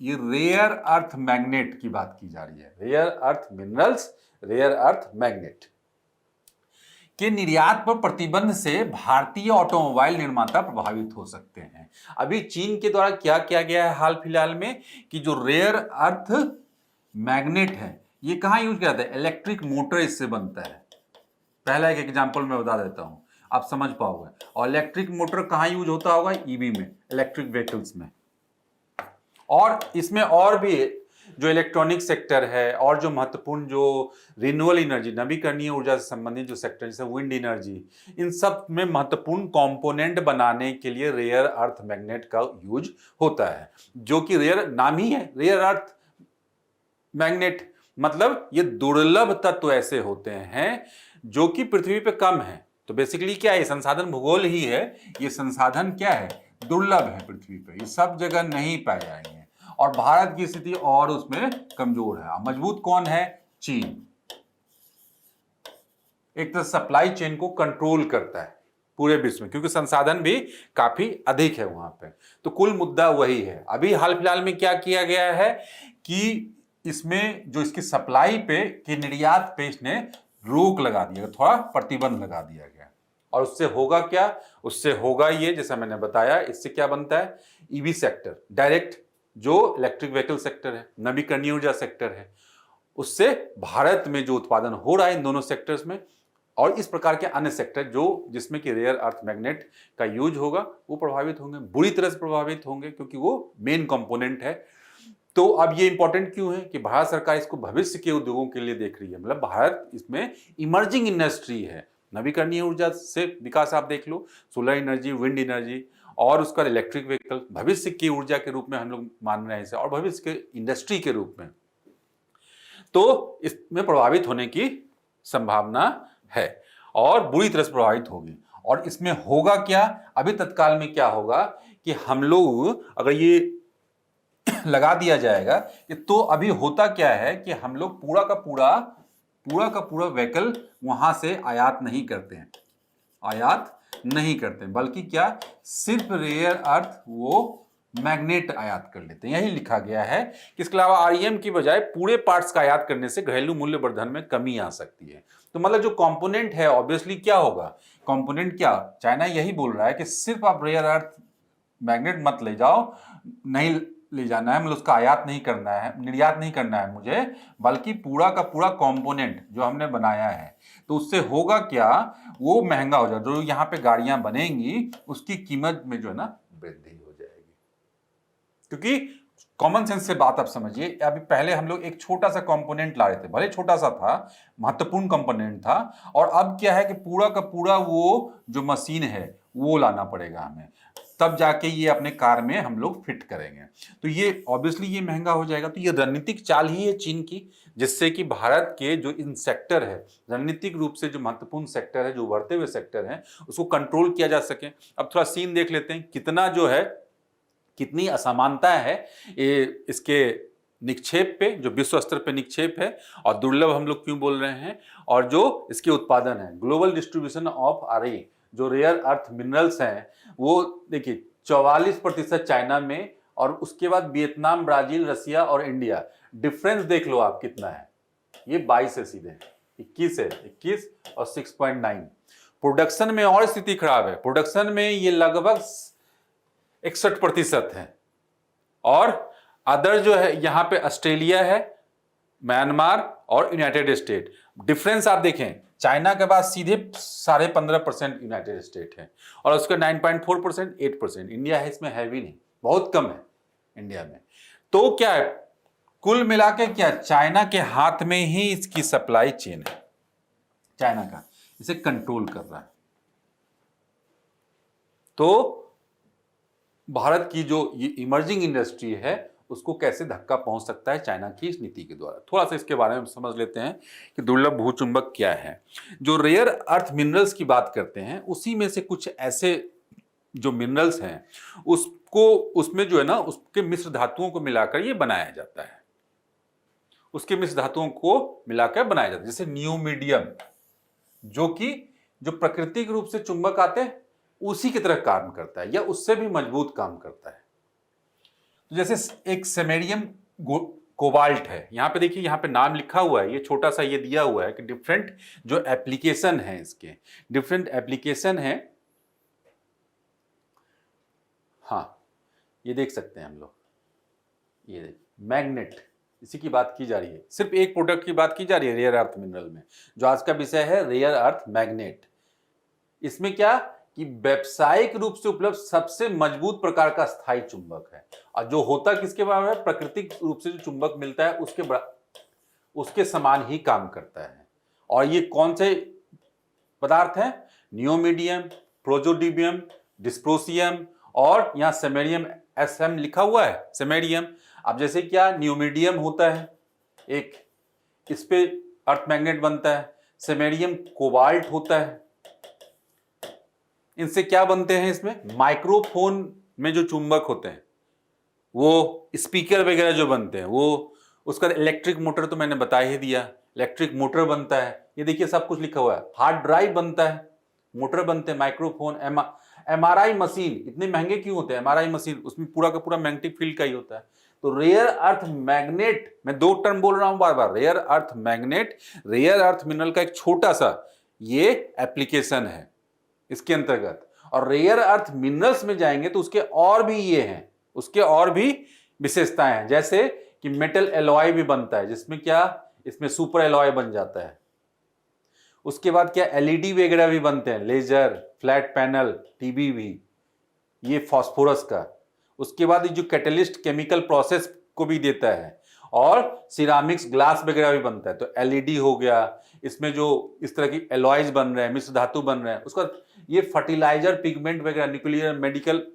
ये रेयर अर्थ मैग्नेट की बात की जा रही है। Rare earth minerals, rare earth magnet के निर्यात पर प्रतिबंध से भारतीय ऑटोमोबाइल निर्माता प्रभावित हो सकते हैं। अभी चीन के द्वारा क्या किया गया है हाल फिलहाल में, कि जो रेयर अर्थ मैग्नेट है, ये कहां यूज किया जाता है, इलेक्ट्रिक मोटर इससे बनता है। पहला एक एग्जांपल मैं बता देता हूं, आप समझ पाओगे। और इलेक्ट्रिक मोटर कहां यूज होता होगा, ईवी में, इलेक्ट्रिक व्हीकल्स में। और इसमें और भी जो इलेक्ट्रॉनिक सेक्टर है, और जो महत्वपूर्ण जो रिन्यूएबल एनर्जी, नवीकरणीय ऊर्जा से संबंधित जो सेक्टर, जैसे विंड एनर्जी, इन सब में महत्वपूर्ण कंपोनेंट बनाने के लिए रेयर अर्थ मैग्नेट का यूज होता है। जो कि रेयर, नाम ही है रेयर अर्थ मैग्नेट, मतलब ये दुर्लभ तत्व ऐसे होते हैं जो कि पृथ्वी पे कम है। तो बेसिकली क्या है, संसाधन भूगोल ही है, ये संसाधन क्या है, दुर्लभ है पृथ्वी पे, ये सब जगह नहीं पाए जाएंगे। और भारत की स्थिति और उसमें कमजोर है। मजबूत कौन है, चीन, एक तरह सप्लाई चेन को कंट्रोल करता है पूरे विश्व में, क्योंकि संसाधन भी काफी अधिक है वहां पे। तो कुल मुद्दा वही है। अभी हाल फिलहाल में क्या किया गया है कि इसमें जो इसकी सप्लाई पे कि निर्यात पे इसने रोक लगा दिया, थोड़ा प्रतिबंध लगा दिया गया। और उससे होगा क्या, उससे होगा ये, जैसा मैंने बताया, इससे क्या बनता है, ईवी सेक्टर, डायरेक्ट जो इलेक्ट्रिक व्हीकल सेक्टर है, नवीकरणीय ऊर्जा सेक्टर है, उससे भारत में जो उत्पादन हो रहा है इन दोनों सेक्टर्स में, और इस प्रकार के अन्य सेक्टर जो जिसमें कि रेयर अर्थ मैग्नेट का यूज होगा, वो प्रभावित होंगे, बुरी तरह से प्रभावित होंगे, क्योंकि वो मेन कंपोनेंट है। तो अब ये इंपॉर्टेंट क्यों है कि भारत सरकार इसको भविष्य के उद्योगों के लिए देख रही है, मतलब भारत इसमें इमर्जिंग इंडस्ट्री है, नवीकरणीय ऊर्जा से विकास आप देख लो, सोलर एनर्जी, विंड एनर्जी, और उसका इलेक्ट्रिक व्हीकल भविष्य की ऊर्जा के रूप में हम लोग मान रहे हैं इसे, और भविष्य के इंडस्ट्री के रूप में, तो इसमें प्रभावित होने की संभावना है और बुरी तरह से प्रभावित होगी। और इसमें होगा क्या, अभी तत्काल में क्या होगा कि हम लोग अगर ये लगा दिया जाएगा कि, तो अभी होता क्या है कि हम लोग पूरा का पूरा व्हीकल वहां से आयात नहीं करते हैं, बल्कि क्या, सिर्फ रेयर अर्थ वो मैग्नेट आयात कर लेते हैं। यही लिखा गया है कि इसके अलावा आरईएम की बजाय पूरे पार्ट्स का आयात करने से घरेलू मूल्य वर्धन में कमी आ सकती है। तो मतलब जो कंपोनेंट है ऑब्वियसली क्या होगा, कंपोनेंट क्या, चाइना यही बोल रहा है कि सिर्फ आप रेयर अर्थ मैग्नेट मत ले जाओ, नहीं ले जाना है, मतलब उसका आयात नहीं करना है, निर्यात नहीं करना है मुझे, बल्कि पूरा का पूरा कंपोनेंट जो हमने बनाया है। तो उससे होगा क्या, वो महंगा हो जाएगा, जो यहाँ पे गाड़ियां बनेंगी उसकी कीमत में जो है ना वृद्धि हो जाएगी। क्योंकि कॉमन सेंस से बात आप समझिए, अभी पहले हम लोग एक छोटा सा कंपोनेंट ला रहे थे, भले छोटा सा था, महत्वपूर्ण कंपोनेंट था, और अब क्या है कि पूरा का पूरा वो जो मशीन है वो लाना पड़ेगा हमें, तब जाके ये अपने कार में हम लोग फिट करेंगे। तो ये ऑब्वियसली ये महंगा हो जाएगा। तो ये रणनीतिक चाल ही है चीन की, जिससे कि भारत के जो इन सेक्टर है, रणनीतिक रूप से जो महत्वपूर्ण सेक्टर है, जो बढ़ते हुए सेक्टर है, उसको कंट्रोल किया जा सके। अब थोड़ा सीन देख लेते हैं, कितना जो है, कितनी असमानता है ये इसके निक्षेप पे, जो विश्व स्तर पे निक्षेप है, और दुर्लभ हम लोग क्यों बोल रहे हैं, और जो इसके उत्पादन है, ग्लोबल डिस्ट्रीब्यूशन ऑफ आरई, जो रेयर अर्थ मिनरल्स हैं, वो देखिए 44% चाइना में, और उसके बाद वियतनाम, ब्राजील, रसिया और इंडिया। डिफरेंस देख लो आप कितना है, ये 22 है, सीधे 21 है, 21 और 6.9। प्रोडक्शन में और स्थिति खराब है, प्रोडक्शन में ये लगभग 61% है, और अदर जो है यहाँ पे ऑस्ट्रेलिया है, म्यांमार और यूनाइटेड स्टेट। डिफरेंस आप देखें, चाइना के बाद सीधे 15.5% यूनाइटेड स्टेट है, और उसका 9.4%, 8%। इंडिया है इसमें, है भी नहीं, बहुत कम है इंडिया में। तो क्या है, कुल मिला के क्या, चाइना के हाथ में ही इसकी सप्लाई चेन है, चाइना का इसे कंट्रोल कर रहा है। तो भारत की जो ये इमर्जिंग इंडस्ट्री है उसको कैसे धक्का पहुंच सकता है चाइना की इस नीति के द्वारा, थोड़ा सा इसके बारे में समझ लेते हैं कि दुर्लभ भूचुंबक क्या है। जो रेयर अर्थ मिनरल्स की बात करते हैं, उसी में से कुछ ऐसे जो मिनरल्स हैं उसको, उसमें जो है ना, उसके मिश्र धातुओं को मिलाकर ये बनाया जाता है, उसके मिश्र धातुओं को मिलाकर बनाया जाता है। जैसे नियोमीडियम, जो कि जो प्राकृतिक रूप से चुंबक आते हैं उसी की तरह काम करता है, या उससे भी मजबूत काम करता है। तो जैसे एक सेमेरियम कोबाल्ट है, यहां पे देखिए, यहां पे नाम लिखा हुआ है, ये छोटा सा ये दिया हुआ है कि डिफरेंट जो एप्लीकेशन है, इसके डिफरेंट एप्लीकेशन है। हाँ, ये देख सकते हैं हम लोग, ये मैग्नेट, इसी की बात की जा रही है, सिर्फ एक प्रोडक्ट की बात की जा रही है रेयर अर्थ मिनरल में, जो आज का विषय है रेयर अर्थ मैग्नेट। इसमें क्या कि व्यावसायिक रूप से उपलब्ध सबसे मजबूत प्रकार का स्थायी चुंबक है, और जो होता किसके बराबर है, प्राकृतिक रूप से जो चुंबक मिलता है उसके समान ही काम करता है। और ये कौन से पदार्थ हैं, नियोमीडियम, प्रोजोडिबियम, डिस्प्रोसियम, और यहाँ सेमेरियम, SM लिखा हुआ है, सेमेरियम। अब जैसे क्या, नियोमीडियम होता है एक, इस पे अर्थ मैग्नेट बनता है, सेमेरियम कोबाल्ट होता है। इनसे क्या बनते हैं, इसमें माइक्रोफोन में जो चुंबक होते हैं, वो स्पीकर वगैरह जो बनते हैं, वो उसका इलेक्ट्रिक मोटर तो मैंने बता ही दिया, इलेक्ट्रिक मोटर बनता है, ये देखिए सब कुछ लिखा हुआ है। हार्ड ड्राइव बनता है, मोटर बनते हैं, माइक्रोफोन, MRI मशीन, इतने महंगे क्यों होते हैं MRI मशीन, उसमें पूरा का पूरा मैग्नेटिक फील्ड का ही होता है। तो रेयर अर्थ मैग्नेट, मैं दो टर्म बोल रहा हूं बार बार, rare earth magnet, rare earth mineral का एक छोटा सा ये एप्लीकेशन है इसके अंतर्गत। और रेयर अर्थ मिनरल्स में जाएंगे तो उसके और भी ये हैं, उसके और भी विशेषताएं हैं, जैसे कि मेटल एलॉय भी बनता है, जिसमें क्या, इसमें सुपर एलॉय बन जाता है। उसके बाद क्या, LED वगैरह भी बनते हैं, लेजर, फ्लैट पैनल, टीवी भी, ये फास्फोरस का। उसके बाद जो कैटलिस्ट केमिकल प्रोसेस को भी देता है, और सिरामिक्स ग्लास वगैरह भी बनता है, तो एलईडी हो गया, इसमें जो इस तरह की एलॉयज बन रहे हैं, मिश्र धातु बन रहे हैं, उसका ये फर्टिलाइजर, पिगमेंट वगैरह, न्यूक्लियर मेडिकल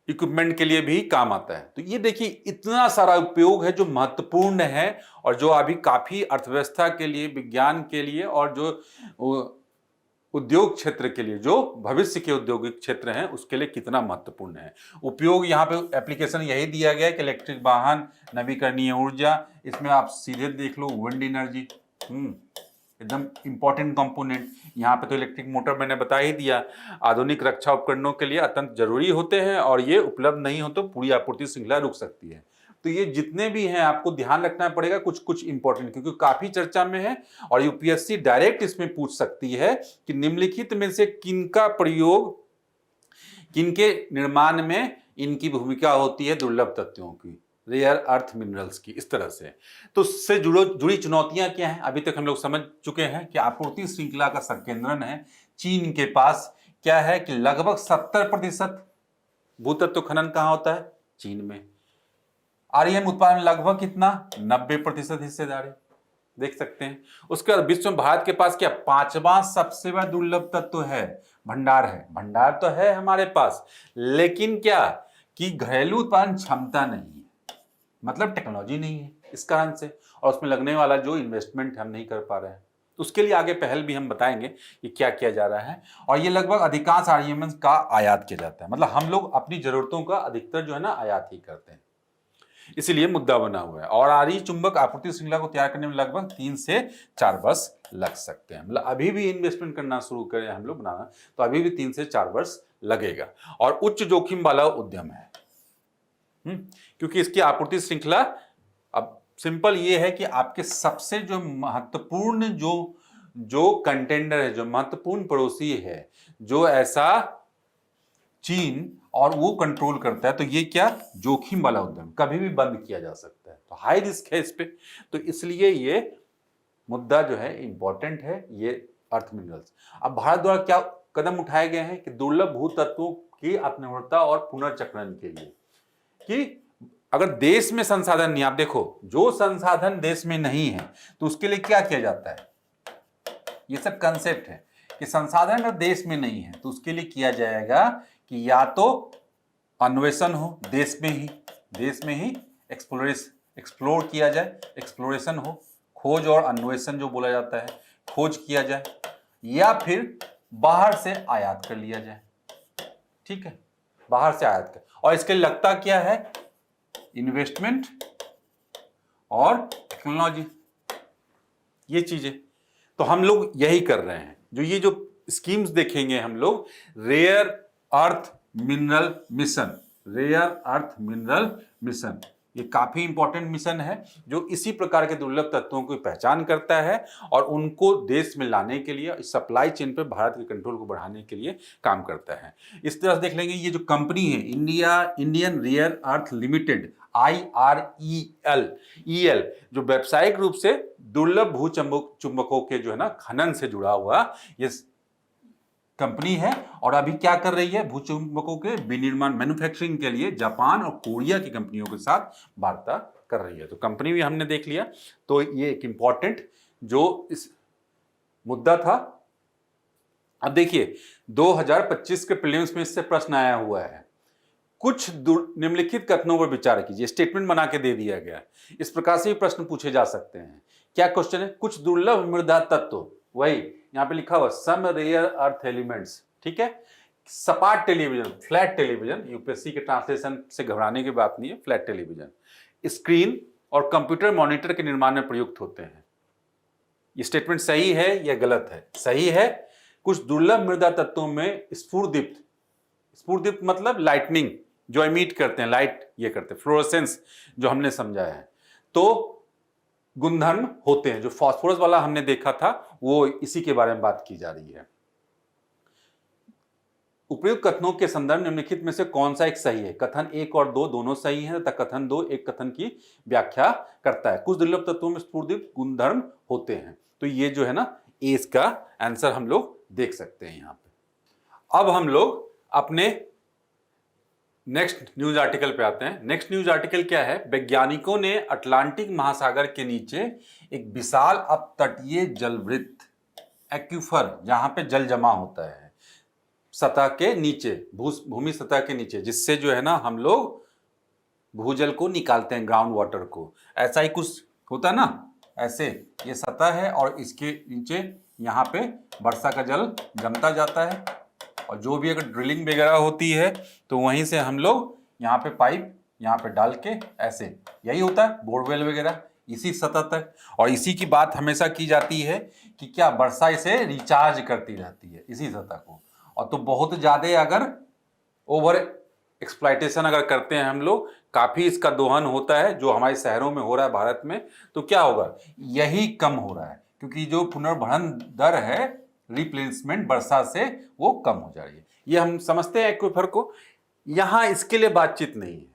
इक्विपमेंट के लिए भी काम आता है। तो ये देखिए इतना सारा उपयोग है जो महत्वपूर्ण है और जो अभी काफी अर्थव्यवस्था के लिए, विज्ञान के लिए और जो उद्योग क्षेत्र के लिए, जो भविष्य के औद्योगिक क्षेत्र हैं उसके लिए कितना महत्वपूर्ण है। उपयोग यहाँ पे एप्लीकेशन यही दिया गया है कि इलेक्ट्रिक वाहन, नवीकरणीय ऊर्जा, इसमें आप सीधे देख लो विंड एनर्जी, एकदम इंपॉर्टेंट कंपोनेंट। यहाँ पे तो इलेक्ट्रिक मोटर मैंने बता ही दिया, आधुनिक रक्षा उपकरणों के लिए अत्यंत जरूरी होते हैं और ये उपलब्ध नहीं हो तो पूरी आपूर्ति श्रृंखला रुक सकती है। तो ये जितने भी हैं आपको ध्यान रखना पड़ेगा, कुछ कुछ इंपॉर्टेंट, क्योंकि काफी चर्चा में है और यूपीएससी डायरेक्ट इसमें पूछ सकती है कि निम्नलिखित में से किनका प्रयोग, किनके निर्माण में इनकी भूमिका होती है दुर्लभ तत्वों की, रेयर अर्थ मिनरल्स की, इस तरह से। तो उससे जुड़ी चुनौतियां क्या हैं, अभी तक हम लोग समझ चुके हैं कि आपूर्ति श्रृंखला का संकेंद्रण है चीन के पास। क्या है कि लगभग 70% भूतत्व खनन कहां होता है, चीन में। आरईएम उत्पादन में लगभग कितना, 90% हिस्सेदारी, देख सकते हैं। उसके बाद विश्व में भारत के पास क्या 5वां सबसे बड़ा दुर्लभ तत्व है, भंडार है। भंडार तो है हमारे पास, लेकिन क्या कि घरेलू उत्पादन क्षमता नहीं है, मतलब टेक्नोलॉजी नहीं है इस कारण से, और उसमें लगने वाला जो इन्वेस्टमेंट हम नहीं कर पा रहे हैं। उसके लिए आगे पहल भी हम बताएंगे कि क्या किया जा रहा है। और ये लगभग अधिकांश आरईएम का आयात किया जाता है, मतलब हम लोग अपनी जरूरतों का अधिकतर जो है ना आयात ही करते हैं, इसीलिए मुद्दा बना हुआ है। और आरई चुंबक आपूर्ति श्रृंखला को तैयार करने में लगभग 3 से 4 वर्ष लग सकते हैं। मतलब अभी भी इन्वेस्टमेंट करना शुरू करें हम लोग बनाना, तो अभी भी 3 से 4 वर्ष लगेगा। और उच्च जोखिम वाला उद्यम है, क्योंकि इसकी आपूर्ति श्रृंखला, अब सिंपल ये है कि आपके सबसे जो महत्वपूर्ण जो कंटेंडर है, जो महत्वपूर्ण पड़ोसी है, जो ऐसा चीन और वो कंट्रोल करता है, तो ये क्या जोखिम वाला उद्यम कभी भी बंद किया जा सकता है, तो हाई रिस्क है इस पे। तो इसलिए ये मुद्दा जो है इंपॉर्टेंट है, ये अर्थ मिनरल्स। अब भारत द्वारा क्या कदम उठाए गए हैं कि दुर्लभ भूतत्वों की आत्मनिर्भरता और पुनर्चक्रण के लिए, कि अगर देश में संसाधन नहीं, आप देखो जो संसाधन देश में नहीं है तो उसके लिए क्या किया जाता है, ये सब कंसेप्ट है कि संसाधन अगर देश में नहीं है तो उसके लिए किया जाएगा कि या तो अन्वेषण हो देश में ही एक्सप्लोर किया जाए, एक्सप्लोरेशन हो, खोज और अन्वेषण जो बोला जाता है, खोज किया जाए, या फिर बाहर से आयात कर लिया जाए। ठीक है, बाहर से आयात कर, और इसके लिए लगता क्या है, इन्वेस्टमेंट और टेक्नोलॉजी, ये चीजें। तो हम लोग यही कर रहे हैं। जो स्कीम्स देखेंगे हम लोग, रेयर अर्थ मिनरल मिशन, ये काफी इंपॉर्टेंट मिशन है जो इसी प्रकार के दुर्लभ तत्वों की पहचान करता है और उनको देश में लाने के लिए, सप्लाई चेन पे भारत के कंट्रोल को बढ़ाने के लिए काम करता है। इस तरह से देख लेंगे, ये जो कंपनी है Indian rare earth limited, IREL, जो व्यावसायिक रूप से दुर्लभ भू चुंबकों के जो है ना खनन से जुड़ा हुआ ये कंपनी है, और अभी क्या कर रही है, भूचुंबकों के विनिर्माण, मैन्युफैक्चरिंग के लिए जापान और कोरिया की कंपनियों के साथ वार्ता कर रही है। तो कंपनी भी हमने देख लिया। तो ये एक इंपॉर्टेंट जो इस मुद्दा था। अब देखिए 2025 के प्रीलिम्स में इससे प्रश्न आया हुआ है, कुछ निम्नलिखित कथनों पर विचार कीजिए। स्टेटमेंट बना के दे दिया गया, इस प्रकार से भी प्रश्न पूछे जा सकते हैं। क्या क्वेश्चन है, कुछ दुर्लभ मृदा तत्व, वही यहां पे लिखा हुआ सम रेयर अर्थ एलिमेंट्स, ठीक है। सपाट टेलीविजन, फ्लैट टेलीविजन, यूपीएससी के ट्रांसलेशन से घबराने की बात नहीं है, फ्लैट टेलीविजन, स्क्रीन और कंप्यूटर मॉनिटर के निर्माण में प्रयुक्त होते हैं। ये स्टेटमेंट सही है या गलत है? सही है। कुछ दुर्लभ मृदा तत्वों में स्फुरदीप्त मतलब लाइटनिंग जो एमिट करते हैं, लाइट ये करते हैं, फ्लोरोसेंस जो हमने समझाया है, तो गुणधर्म होते हैं। जो फास्फोरस वाला हमने देखा था वो इसी के बारे में बात की जा रही है। उपयुक्त कथनों के संदर्भ निम्नलिखित में से कौन सा एक सही है? कथन 1 और 2 दोनों सही हैं तथा कथन 2 एक कथन की व्याख्या करता है। कुछ दुर्लभ तत्वों में स्फुरदीप्त गुणधर्म होते हैं। तो ये जो है ना, ए इसका आंसर हम लोग देख सकते हैं यहां पे। अब हम लोग अपने नेक्स्ट न्यूज आर्टिकल पे आते हैं। नेक्स्ट न्यूज आर्टिकल क्या है? वैज्ञानिकों ने अटलांटिक महासागर के नीचे एक विशाल अपतटीय जलवृत्त एक्यूफर, जहां पे जल जमा होता है सतह के नीचे, भूमि सतह के नीचे, जिससे जो है ना हम लोग भूजल को निकालते हैं, ग्राउंड वाटर को, ऐसा ही कुछ होता है ना, ऐसे ये सतह है और इसके नीचे यहाँ पे वर्षा का जल जमता जाता है और जो भी अगर ड्रिलिंग वगैरह होती है तो वहीं से हम लोग यहाँ पे पाइप यहाँ पे डाल के ऐसे, यही होता है बोरवेल वगैरह, इसी सतह तक। और इसी की बात हमेशा की जाती है कि क्या वर्षा इसे रिचार्ज करती रहती है इसी सतह को। और तो बहुत ज़्यादा अगर ओवर एक्सप्लॉइटेशन अगर करते हैं हम लोग, काफ़ी इसका दोहन होता है जो हमारे शहरों में हो रहा है भारत में, तो क्या होगा, यही कम हो रहा है क्योंकि जो पुनर्भरण दर है रिप्लेसमेंट वर्षा से वो कम हो जा रही है। ये हम समझते हैं एक्वीफर को, यहाँ इसके लिए बातचीत नहीं है।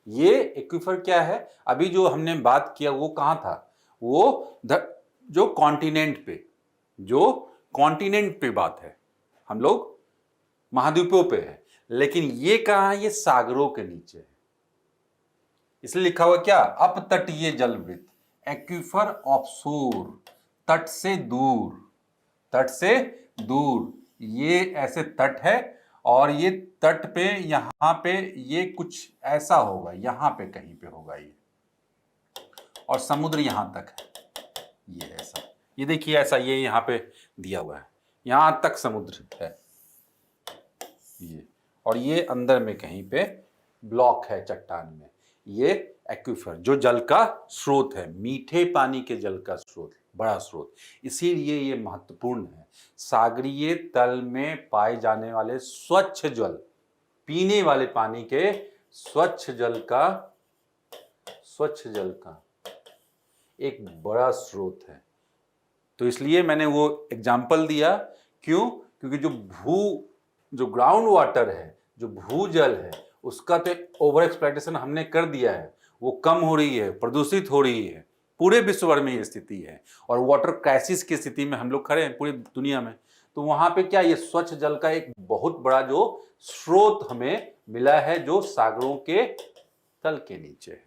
ये एक्वीफर क्या है, अभी जो हमने बात किया वो कहाँ था, वो जो कॉन्टिनेंट पे बात है, हम लोग महाद्वीपों पे है, लेकिन ये कहाँ है, ये सागरों के नीचे है। इसलिए लिखा हुआ क्या, अपतटीय जलवृत्त एक्वीफर ऑफशोर, तट से दूर, तट से दूर, ये ऐसे तट है और ये तट पे यहां पे ये कुछ ऐसा होगा, यहां पे कहीं पे होगा ये, और समुद्र यहां तक है, ये ऐसा, ये देखिए ऐसा, ये यहां पे दिया हुआ है, यहां तक समुद्र है ये, और ये अंदर में कहीं पे ब्लॉक है चट्टान में, ये एक्वीफर जो जल का स्रोत है, मीठे पानी के जल का स्रोत, बड़ा स्रोत, इसीलिए ये महत्वपूर्ण है। सागरीय तल में पाए जाने वाले स्वच्छ जल, पीने वाले पानी के स्वच्छ जल का एक बड़ा स्रोत है। तो इसलिए मैंने वो एग्जाम्पल दिया, क्यों, क्योंकि जो ग्राउंड वाटर है, जो भूजल है, उसका तो ओवर एक्सप्लॉइटेशन हमने कर दिया है, वो कम हो रही है, प्रदूषित हो रही है, पूरे विश्व भर में ये स्थिति है और वाटर क्राइसिस की स्थिति में हम लोग खड़े हैं पूरी दुनिया में। तो वहां पे क्या, ये स्वच्छ जल का एक बहुत बड़ा जो स्रोत हमें मिला है जो सागरों के तल के नीचे है।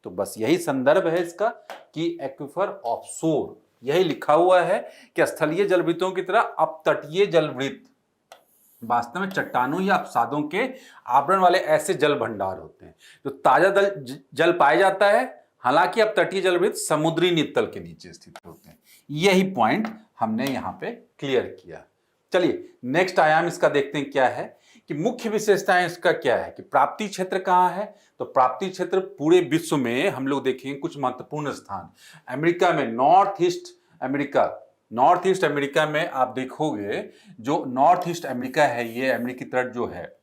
तो बस यही संदर्भ है इसका कि एक्वीफर ऑफशोर, यही लिखा हुआ है कि स्थलीय जलवृत्तों की तरह अपतटीय जलवृत्त वास्तव में चट्टानों या अवसादों के आवरण वाले ऐसे जल भंडार होते हैं जो ताजा जल पाया जाता है, हालांकि अब तटीय जलवृत्त समुद्री नितल के नीचे स्थित होते हैं। यही पॉइंट हमने यहाँ पे क्लियर किया। चलिए नेक्स्ट आयाम इसका देखते हैं क्या है कि मुख्य विशेषताएं इसका क्या है कि प्राप्ति क्षेत्र कहाँ है। तो प्राप्ति क्षेत्र पूरे विश्व में हम लोग देखेंगे कुछ महत्वपूर्ण स्थान, अमेरिका में नॉर्थ ईस्ट अमेरिका में आप देखोगे, जो नॉर्थ ईस्ट अमेरिका है, ये अमेरिकी तट जो है,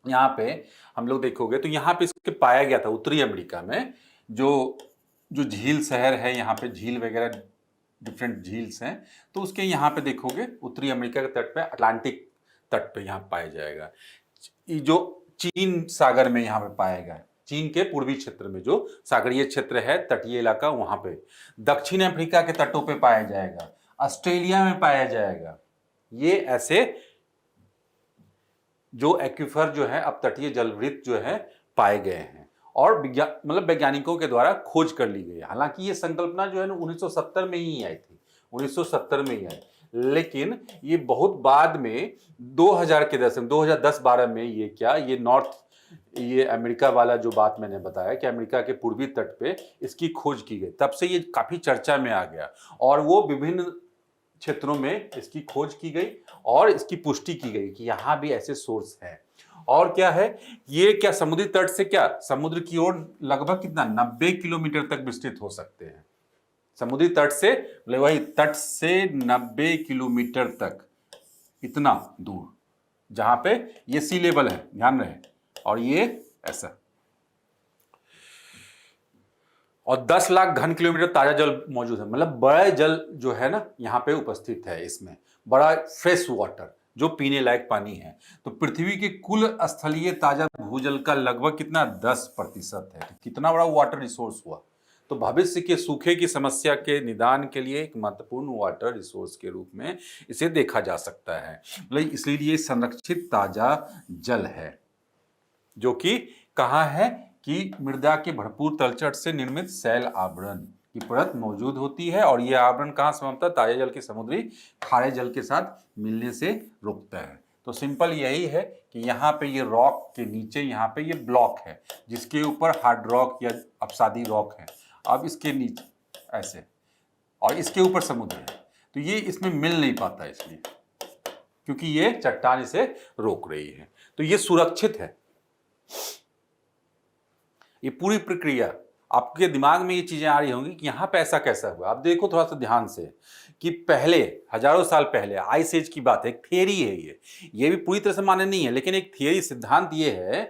यहाँ पे हम लोग देखोगे तो यहाँ पे इसके पाया गया था उत्तरी अमेरिका में, जो झील शहर है, यहाँ पे झील वगैरह डिफरेंट झील्स हैं, तो उसके यहाँ पे देखोगे उत्तरी अमेरिका के तट पे, अटलांटिक तट पे यहाँ पाया जाएगा। जो चीन सागर में यहाँ पे पाएगा, चीन के पूर्वी क्षेत्र में जो सागरीय क्षेत्र है, तटीय इलाका, वहां पे दक्षिण अफ्रीका के तटों पे पाया जाएगा, ऑस्ट्रेलिया में पाया जाएगा। ये ऐसे जो एक्वीफर जो है अपतटीय जलवृत्त जो है पाए गए हैं और वैज्ञानिकों के द्वारा खोज कर ली गई। हालांकि ये संकल्पना जो है ना 1970 में ही आई थी, 1970 में ही आई, लेकिन ये बहुत बाद में 2000 के दशक 2010-12 में ये अमेरिका वाला जो बात मैंने बताया कि अमेरिका के पूर्वी तट पे इसकी खोज की गई, तब से ये काफी चर्चा में आ गया और वो विभिन्न क्षेत्रों में इसकी खोज की गई और इसकी पुष्टि की गई कि यहाँ भी ऐसे सोर्स हैं। और क्या है, ये क्या समुद्री तट से क्या समुद्र की ओर लगभग कितना 90 किलोमीटर तक विस्तृत हो सकते हैं, समुद्री तट से, वही तट से 90 किलोमीटर तक, इतना दूर जहां पे ये सी लेवल है, ध्यान रहे, और ये ऐसा, और 10 लाख घन किलोमीटर ताजा जल मौजूद है, मतलब बड़ा जल जो है ना यहाँ पे उपस्थित है, इसमें बड़ा फ्रेश वाटर जो पीने लायक पानी है। तो पृथ्वी के कुल स्थलीय ताजा भूजल का लगभग कितना 10% है। तो कितना बड़ा वाटर रिसोर्स हुआ। तो भविष्य के सूखे की समस्या के निदान के लिए एक महत्वपूर्ण वाटर रिसोर्स के रूप में इसे देखा जा सकता है, मतलब इसलिए संरक्षित ताजा जल है। जो कि कहाँ है कि मृदा के भरपूर तलछट से निर्मित शैल आवरण की परत मौजूद होती है, और यह आवरण कहाँ समाप्त है, ताजे जल के समुद्री खारे जल के साथ मिलने से रुकता है। तो सिंपल यही है कि यहाँ पे ये रॉक के नीचे यहाँ पे ये ब्लॉक है जिसके ऊपर हार्ड रॉक या अपसादी रॉक है। अब इसके नीचे ऐसे और इसके ऊपर समुद्र है, तो ये इसमें मिल नहीं पाता इसलिए, क्योंकि ये चट्टान इसे रोक रही है। तो ये सुरक्षित है। ये पूरी प्रक्रिया आपके दिमाग में ये चीजें आ रही होंगी कि यहाँ पे ऐसा कैसा हुआ। आप देखो थोड़ा सा ध्यान से कि पहले हजारों साल पहले आइस एज की बात है, एक थियरी है ये भी पूरी तरह से मान्य नहीं है, लेकिन एक थियरी सिद्धांत ये है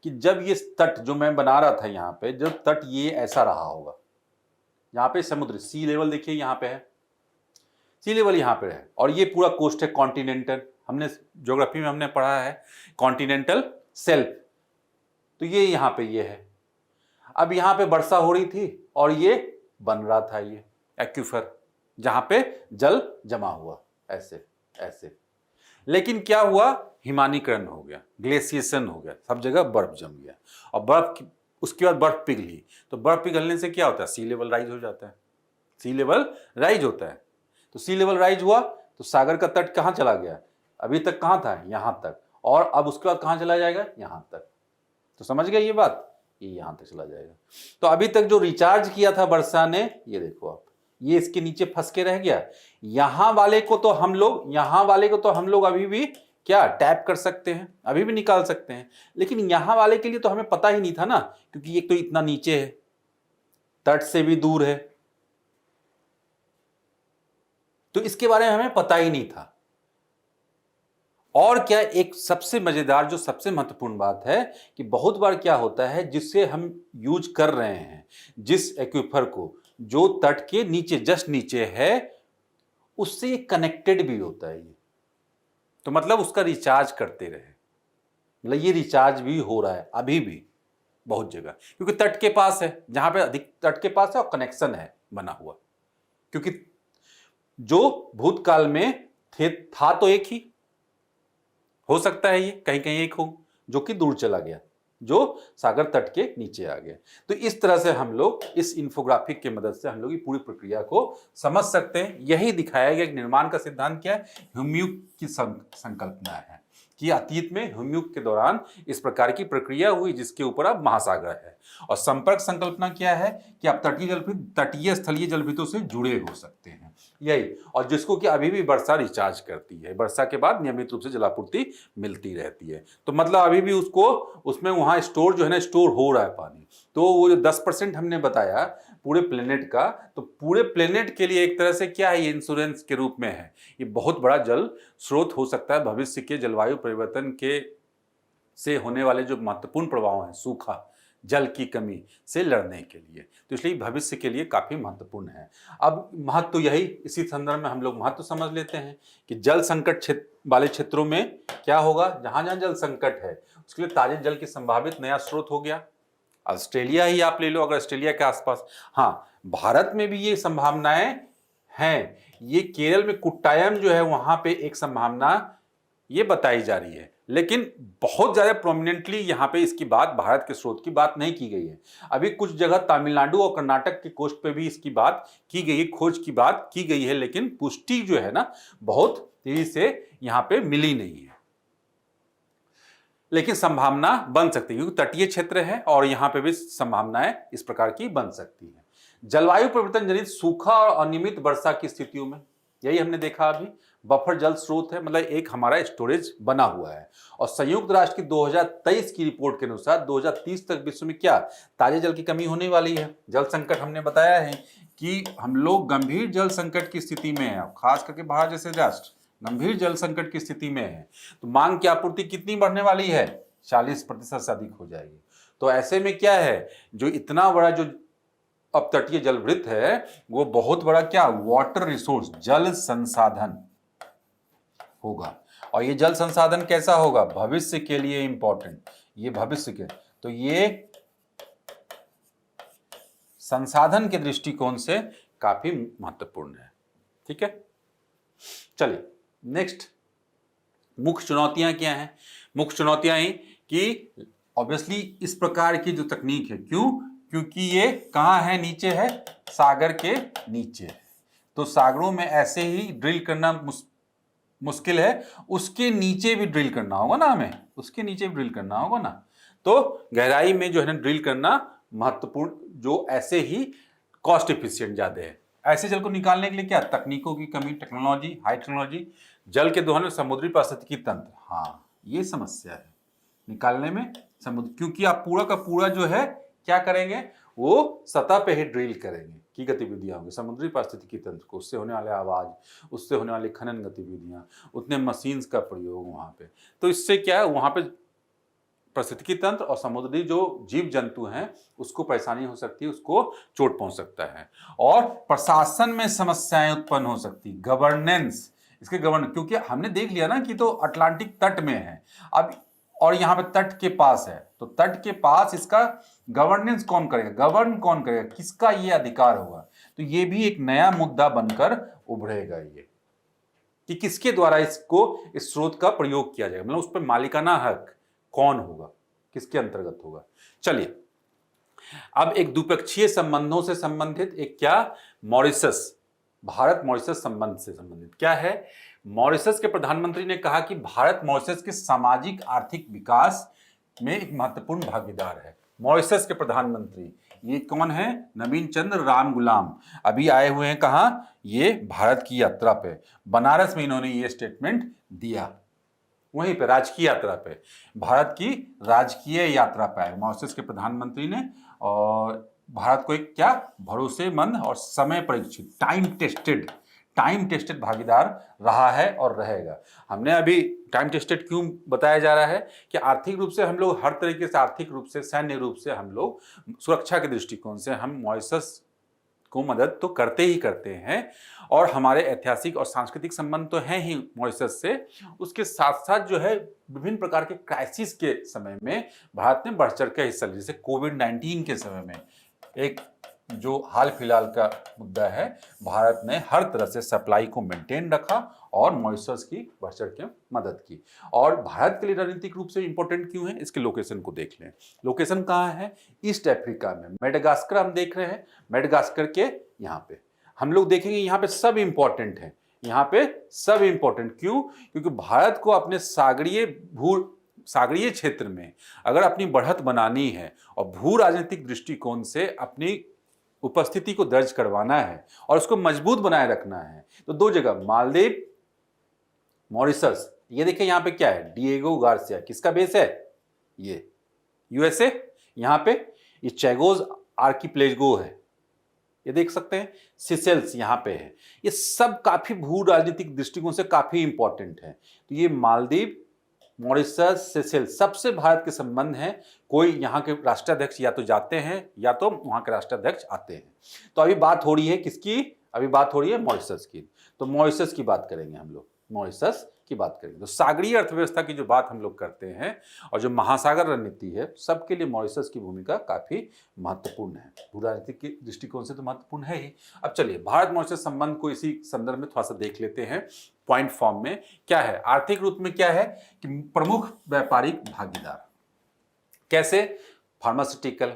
कि जब ये तट जो मैं बना रहा था यहाँ पे, जब तट ये ऐसा रहा होगा, यहाँ पे समुद्र सी लेवल देखिए यहाँ पे है, सी लेवल यहाँ पे है, और ये पूरा कोस्ट है कॉन्टिनेंटल, हमने ज्योग्राफी में हमने पढ़ा है कॉन्टिनेंटल शेल्फ, तो ये यहाँ पे ये है। अब यहाँ पे वर्षा हो रही थी और ये बन रहा था ये एक्यूफर जहां पे जल जमा हुआ ऐसे ऐसे, लेकिन क्या हुआ, हिमानीकरण हो गया, ग्लेशिएशन हो गया, सब जगह बर्फ जम गया, और बर्फ उसके बाद बर्फ पिघली, तो बर्फ पिघलने से क्या होता है, सी लेवल राइज हो जाता है, सी लेवल राइज होता है। तो सी लेवल राइज हुआ तो सागर का तट कहाँ चला गया, अभी तक कहाँ था, यहां तक, और अब उसके बाद कहाँ चला जाएगा, यहां तक। तो समझ गए ये बात, ये यहां तक चला जाएगा। तो अभी तक जो रिचार्ज किया था वर्षा ने, ये देखो आप, ये इसके नीचे फंस के रह गया। यहां वाले को तो हम लोग अभी भी क्या टैप कर सकते हैं, अभी भी निकाल सकते हैं, लेकिन यहां वाले के लिए तो हमें पता ही नहीं था ना, क्योंकि ये तो इतना नीचे है, तट से भी दूर है, तो इसके बारे में हमें पता ही नहीं था। और क्या, एक सबसे मजेदार जो सबसे महत्वपूर्ण बात है कि बहुत बार क्या होता है, जिससे हम यूज कर रहे हैं, जिस एक्वीफर को, जो तट के नीचे जस्ट नीचे है, उससे कनेक्टेड भी होता है ये, तो मतलब उसका रिचार्ज करते रहे, मतलब ये रिचार्ज भी हो रहा है अभी भी बहुत जगह, क्योंकि तट के पास है, जहां पे अधिक तट के पास है और कनेक्शन है बना हुआ, क्योंकि जो भूतकाल में था तो एक ही हो सकता है, ये कहीं कहीं एक हो जो कि दूर चला गया, जो सागर तट के नीचे आ गया। तो इस तरह से हम लोग इस इंफोग्राफिक की मदद से हम लोग ये पूरी प्रक्रिया को समझ सकते हैं। यही दिखाया गया कि निर्माण का सिद्धांत क्या है, ह्यूम्युक की संकल्पना है कि अतीत में ह्यूम्युक के दौरान इस प्रकार की प्रक्रिया हुई जिसके ऊपर अब महासागर है, और संपर्क संकल्पना क्या है कि आप तटीय स्थलीय जलभितों से जुड़े हो सकते हैं, यही, और जिसको कि अभी भी वर्षा रिचार्ज करती है, वर्षा के बाद नियमित रूप से जलापूर्ति मिलती रहती है, तो मतलब अभी भी उसको उसमें वहां स्टोर जो है ना, स्टोर हो रहा है पानी। तो वो जो 10% हमने बताया पूरे प्लेनेट का, तो पूरे प्लेनेट के लिए एक तरह से क्या है, ये इंश्योरेंस के रूप में है, ये बहुत बड़ा जल स्रोत हो सकता है भविष्य के जलवायु परिवर्तन के से होने वाले जो महत्वपूर्ण प्रभाव हैं, सूखा, जल की कमी से लड़ने के लिए, तो इसलिए भविष्य के लिए काफी महत्वपूर्ण है। अब महत्व यही, इसी संदर्भ में हम लोग महत्व समझ लेते हैं कि जल संकट वाले क्षेत्रों में क्या होगा, जहां जहां जल संकट है उसके लिए ताजे जल की संभावित नया स्रोत हो गया। ऑस्ट्रेलिया ही आप ले लो, अगर ऑस्ट्रेलिया के आसपास, हाँ भारत में भी ये संभावनाएं हैं, ये केरल में कुट्टायम जो है वहां पे एक संभावना ये बताई जा रही है, लेकिन बहुत ज्यादा प्रोमिनेंटली यहाँ पे इसकी बात, भारत के स्रोत की बात नहीं की गई है। अभी कुछ जगह तमिलनाडु और कर्नाटक के कोस्ट पे भी इसकी बात की गई है, खोज की बात की गई है, लेकिन पुष्टि जो है ना बहुत तेजी से यहाँ पे मिली नहीं है, लेकिन संभावना बन सकती है, क्योंकि तटीय क्षेत्र है और यहाँ पे भी संभावनाएं इस प्रकार की बन सकती है। जलवायु परिवर्तन जनित सूखा और अनियमित वर्षा की स्थितियों में, यही हमने देखा अभी, बफर जल स्रोत है, मतलब एक हमारा स्टोरेज बना हुआ है, और संयुक्त राष्ट्र की 2023 की रिपोर्ट के अनुसार 2030 तक विश्व में क्या ताजे जल की कमी होने वाली है। जल संकट हमने बताया है कि हम लोग गंभीर जल संकट की स्थिति में है, खास करके भारत जैसे राष्ट्र गंभीर जल संकट की स्थिति में है, तो मांग की आपूर्ति कितनी बढ़ने वाली है, 40% से अधिक हो जाएगी। तो ऐसे में क्या है, जो इतना बड़ा जो अब तटीय जलवृत्त है, वो बहुत बड़ा क्या वाटर रिसोर्स, जल संसाधन होगा, और ये जल संसाधन कैसा होगा, भविष्य के लिए इंपॉर्टेंट, ये भविष्य के, तो ये संसाधन के दृष्टिकोण से काफी महत्वपूर्ण है। ठीक है, चलिए नेक्स्ट, मुख्य चुनौतियां क्या हैं। मुख्य चुनौतियां ही कि ऑब्वियसली इस प्रकार की जो तकनीक है, क्यों? क्योंकि ये कहाँ है? नीचे है, सागर के नीचे है। तो सागरों में ऐसे ही ड्रिल करना मुश्किल है, उसके नीचे भी ड्रिल करना होगा ना हमें, उसके नीचे भी ड्रिल करना होगा ना। तो गहराई में जो है ना ड्रिल करना महत्वपूर्ण, जो ऐसे ही कॉस्ट इफिशिएंट ज्यादा है। ऐसे जल को निकालने के लिए क्या तकनीकों की कमी, टेक्नोलॉजी, हाई टेक्नोलॉजी, जल के दोहन में समुद्री पारिस्थितिकी तंत्र, हाँ ये समस्या है निकालने में समुद्र, क्योंकि आप पूरा का पूरा जो है क्या करेंगे, वो सतह पे ही ड्रिल करेंगे की गतिविधियां होंगी, समुद्री पारिस्थितिकी तंत्र को, उससे होने वाले आवाज, उससे होने वाली खनन गतिविधियां, उतने मशीन्स का प्रयोग वहां पे, तो इससे क्या है वहां पे पारिस्थितिकी तंत्र और समुद्री जो जीव जंतु हैं उसको परेशानी हो सकती है, उसको चोट पहुंच सकता है, और प्रशासन में समस्याएं उत्पन्न हो सकती, गवर्नेंस, इसके गवर्न, क्योंकि हमने देख लिया ना कि तो अटलांटिक तट में है अब, और यहाँ पे तट के पास है, तो तट के पास इसका गवर्नेंस कौन करेगा, गवर्न कौन करेगा, किसका ये अधिकार होगा, तो ये भी एक नया मुद्दा बनकर उभरेगा ये, कि किसके द्वारा इसको, इस स्रोत का प्रयोग किया जाएगा, मतलब उस पर मालिकाना हक कौन होगा, किसके अंतर्गत होगा। चलिए अब एक द्विपक्षीय संबंधों से संबंधित एक क्या, मॉरिशस, भारत मॉरिशस संबंध से संबंधित क्या है, मॉरिशस के प्रधानमंत्री ने कहा कि भारत मॉरिशस के सामाजिक आर्थिक विकास में एक महत्वपूर्ण भागीदार है। मॉरिशस के प्रधानमंत्री ये कौन है, नवीन चंद्र राम गुलाम, अभी आए हुए हैं कहा, ये भारत की यात्रा पे, बनारस में इन्होंने ये स्टेटमेंट दिया, वहीं पे राजकीय यात्रा पे, भारत की राजकीय यात्रा पे आए मॉरिशस के प्रधानमंत्री ने, और भारत को एक क्या, भरोसेमंद और समय परीक्षित, टाइम टेस्टेड भागीदार रहा है और रहेगा। हमने अभी टाइम टेस्टेड क्यों बताया जा रहा है, कि आर्थिक रूप से हम लोग हर तरीके से, आर्थिक रूप से, सैन्य रूप से हम लोग, सुरक्षा के दृष्टिकोण से हम मॉरिशस को मदद तो करते ही करते हैं, और हमारे ऐतिहासिक और सांस्कृतिक संबंध तो हैं ही मॉरिशस से, उसके साथ साथ जो है विभिन्न प्रकार के क्राइसिस के समय में भारत ने बढ़ चढ़ के हिस्सा लिया, जैसे कोविड-19 के समय में, एक जो हाल फिलहाल का मुद्दा है, भारत ने हर तरह से सप्लाई को मेंटेन रखा और मॉरिशस की बढ़ चढ़ के मदद की। और भारत के लिए रणनीतिक रूप से इंपॉर्टेंट क्यों है, इसके लोकेशन को देख लें। लोकेशन कहाँ है, ईस्ट अफ्रीका में, मेडागास्कर हम देख रहे हैं, मेडागास्कर के यहाँ पे हम लोग देखेंगे, यहाँ पे सब इंपॉर्टेंट है, यहाँ पे सब इंपॉर्टेंट क्यों, क्योंकि भारत को अपने सागरीय क्षेत्र में अगर अपनी बढ़त बनानी है और भू राजनीतिक दृष्टिकोण से अपनी उपस्थिति को दर्ज करवाना है और उसको मजबूत बनाए रखना है, तो दो जगह, मालदीव, मॉरिशस, ये देखिए यहाँ पे क्या है, डिएगो गार्सिया, किसका बेस है, ये यूएसए, यहाँ पे ये चैगोज आर्किपेलागो है, ये देख सकते हैं, सिसेल्स यहाँ पे है, ये सब काफी भू राजनीतिक दृष्टिकोण से काफी इंपॉर्टेंट है। तो ये मालदीव, मॉरिशस, सेशेल्स, सबसे भारत के संबंध हैं, कोई यहाँ के राष्ट्राध्यक्ष या तो जाते हैं या तो वहाँ के राष्ट्राध्यक्ष आते हैं। तो अभी बात हो रही है किसकी, अभी बात हो रही है मॉरिशस की, तो मॉरिशस की बात करेंगे हम लोग, मॉरिशस की बात करेंगे। तो सागरीय अर्थव्यवस्था की जो बात हम लोग करते हैं और जो महासागर रणनीति है, सबके लिए मॉरिशस की भूमिका काफी महत्वपूर्ण है, भू राजनीतिक के दृष्टिकोण से तो महत्वपूर्ण है ही। अब चलिए भारत मॉरिशस संबंध को इसी संदर्भ में थोड़ा सा देख लेते हैं, पॉइंट फॉर्म में क्या है, आर्थिक रूप में क्या है कि प्रमुख व्यापारिक भागीदार, कैसे, फार्मास्यूटिकल,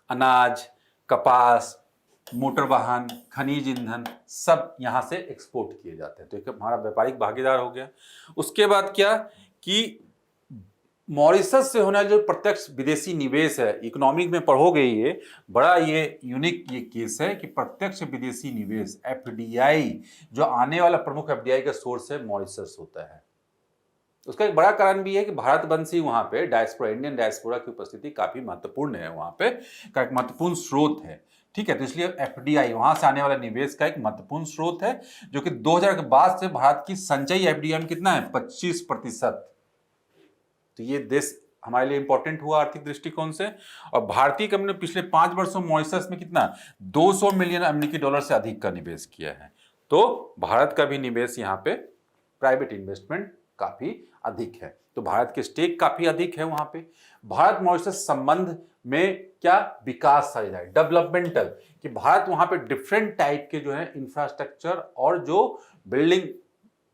अनाज, कपास, मोटर वाहन, खनिज ईंधन, सब यहां से एक्सपोर्ट किए जाते हैं, तो एक हमारा व्यापारिक भागीदार हो गया। उसके बाद क्या कि मॉरिशस से होने वाला जो प्रत्यक्ष विदेशी निवेश है, इकोनॉमिक में पढ़ोगे, ये बड़ा ये यूनिक ये केस है कि प्रत्यक्ष विदेशी निवेश एफडीआई, जो आने वाला प्रमुख एफडीआई का सोर्स है मॉरिशस होता है। उसका एक बड़ा कारण भी है कि भारतवंशी वहां पे डायस्पोरा, इंडियन डायस्पोरा की उपस्थिति काफी महत्वपूर्ण है, वहां पे का एक महत्वपूर्ण स्रोत है, ठीक है। तो इसलिए एफडीआई वहां से आने वाला निवेश का एक महत्वपूर्ण स्रोत है, जो कि 2000 के बाद से भारत की संचयी एफडीआई में कितना है, 25%। तो ये देश हमारे लिए इंपॉर्टेंट हुआ आर्थिक दृष्टिकोण से। और भारतीय कंपनी ने पिछले 5 वर्षों मॉरिशस में कितना, 200 मिलियन अमेरिकी डॉलर से अधिक का निवेश किया है। तो भारत का भी निवेश यहाँ पे, प्राइवेट इन्वेस्टमेंट काफी अधिक है, तो भारत के स्टेक काफी अधिक है वहां पे। भारत मॉरिशस संबंध में क्या विकास साझेदारी, डेवलपमेंटल, कि भारत वहां पे डिफरेंट टाइप के जो है इंफ्रास्ट्रक्चर और जो बिल्डिंग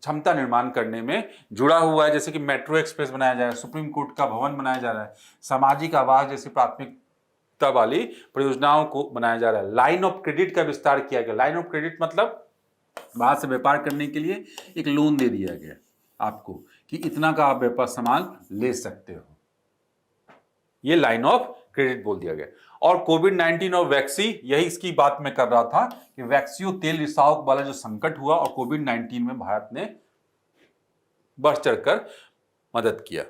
क्षमता निर्माण करने में जुड़ा हुआ है, जैसे कि मेट्रो एक्सप्रेस बनाया जा रहा है, सुप्रीम कोर्ट का भवन बनाया जा रहा है, सामाजिक आवास जैसी प्राथमिकता वाली परियोजनाओं को बनाया जा रहा है। लाइन ऑफ क्रेडिट का विस्तार किया गया। लाइन ऑफ क्रेडिट मतलब बाहर से व्यापार करने के लिए एक लोन दे दिया गया आपको कि इतना का आप व्यापार सामान ले सकते हो, ये लाइन ऑफ क्रेडिट बोल दिया गया। और कोविड-19 और वैक्सी, यही इसकी बात मैं कर रहा था कि वैक्सी तेल रिसाव वाला जो संकट हुआ और कोविड-19 में भारत ने बढ़ चढ़कर मदद किया।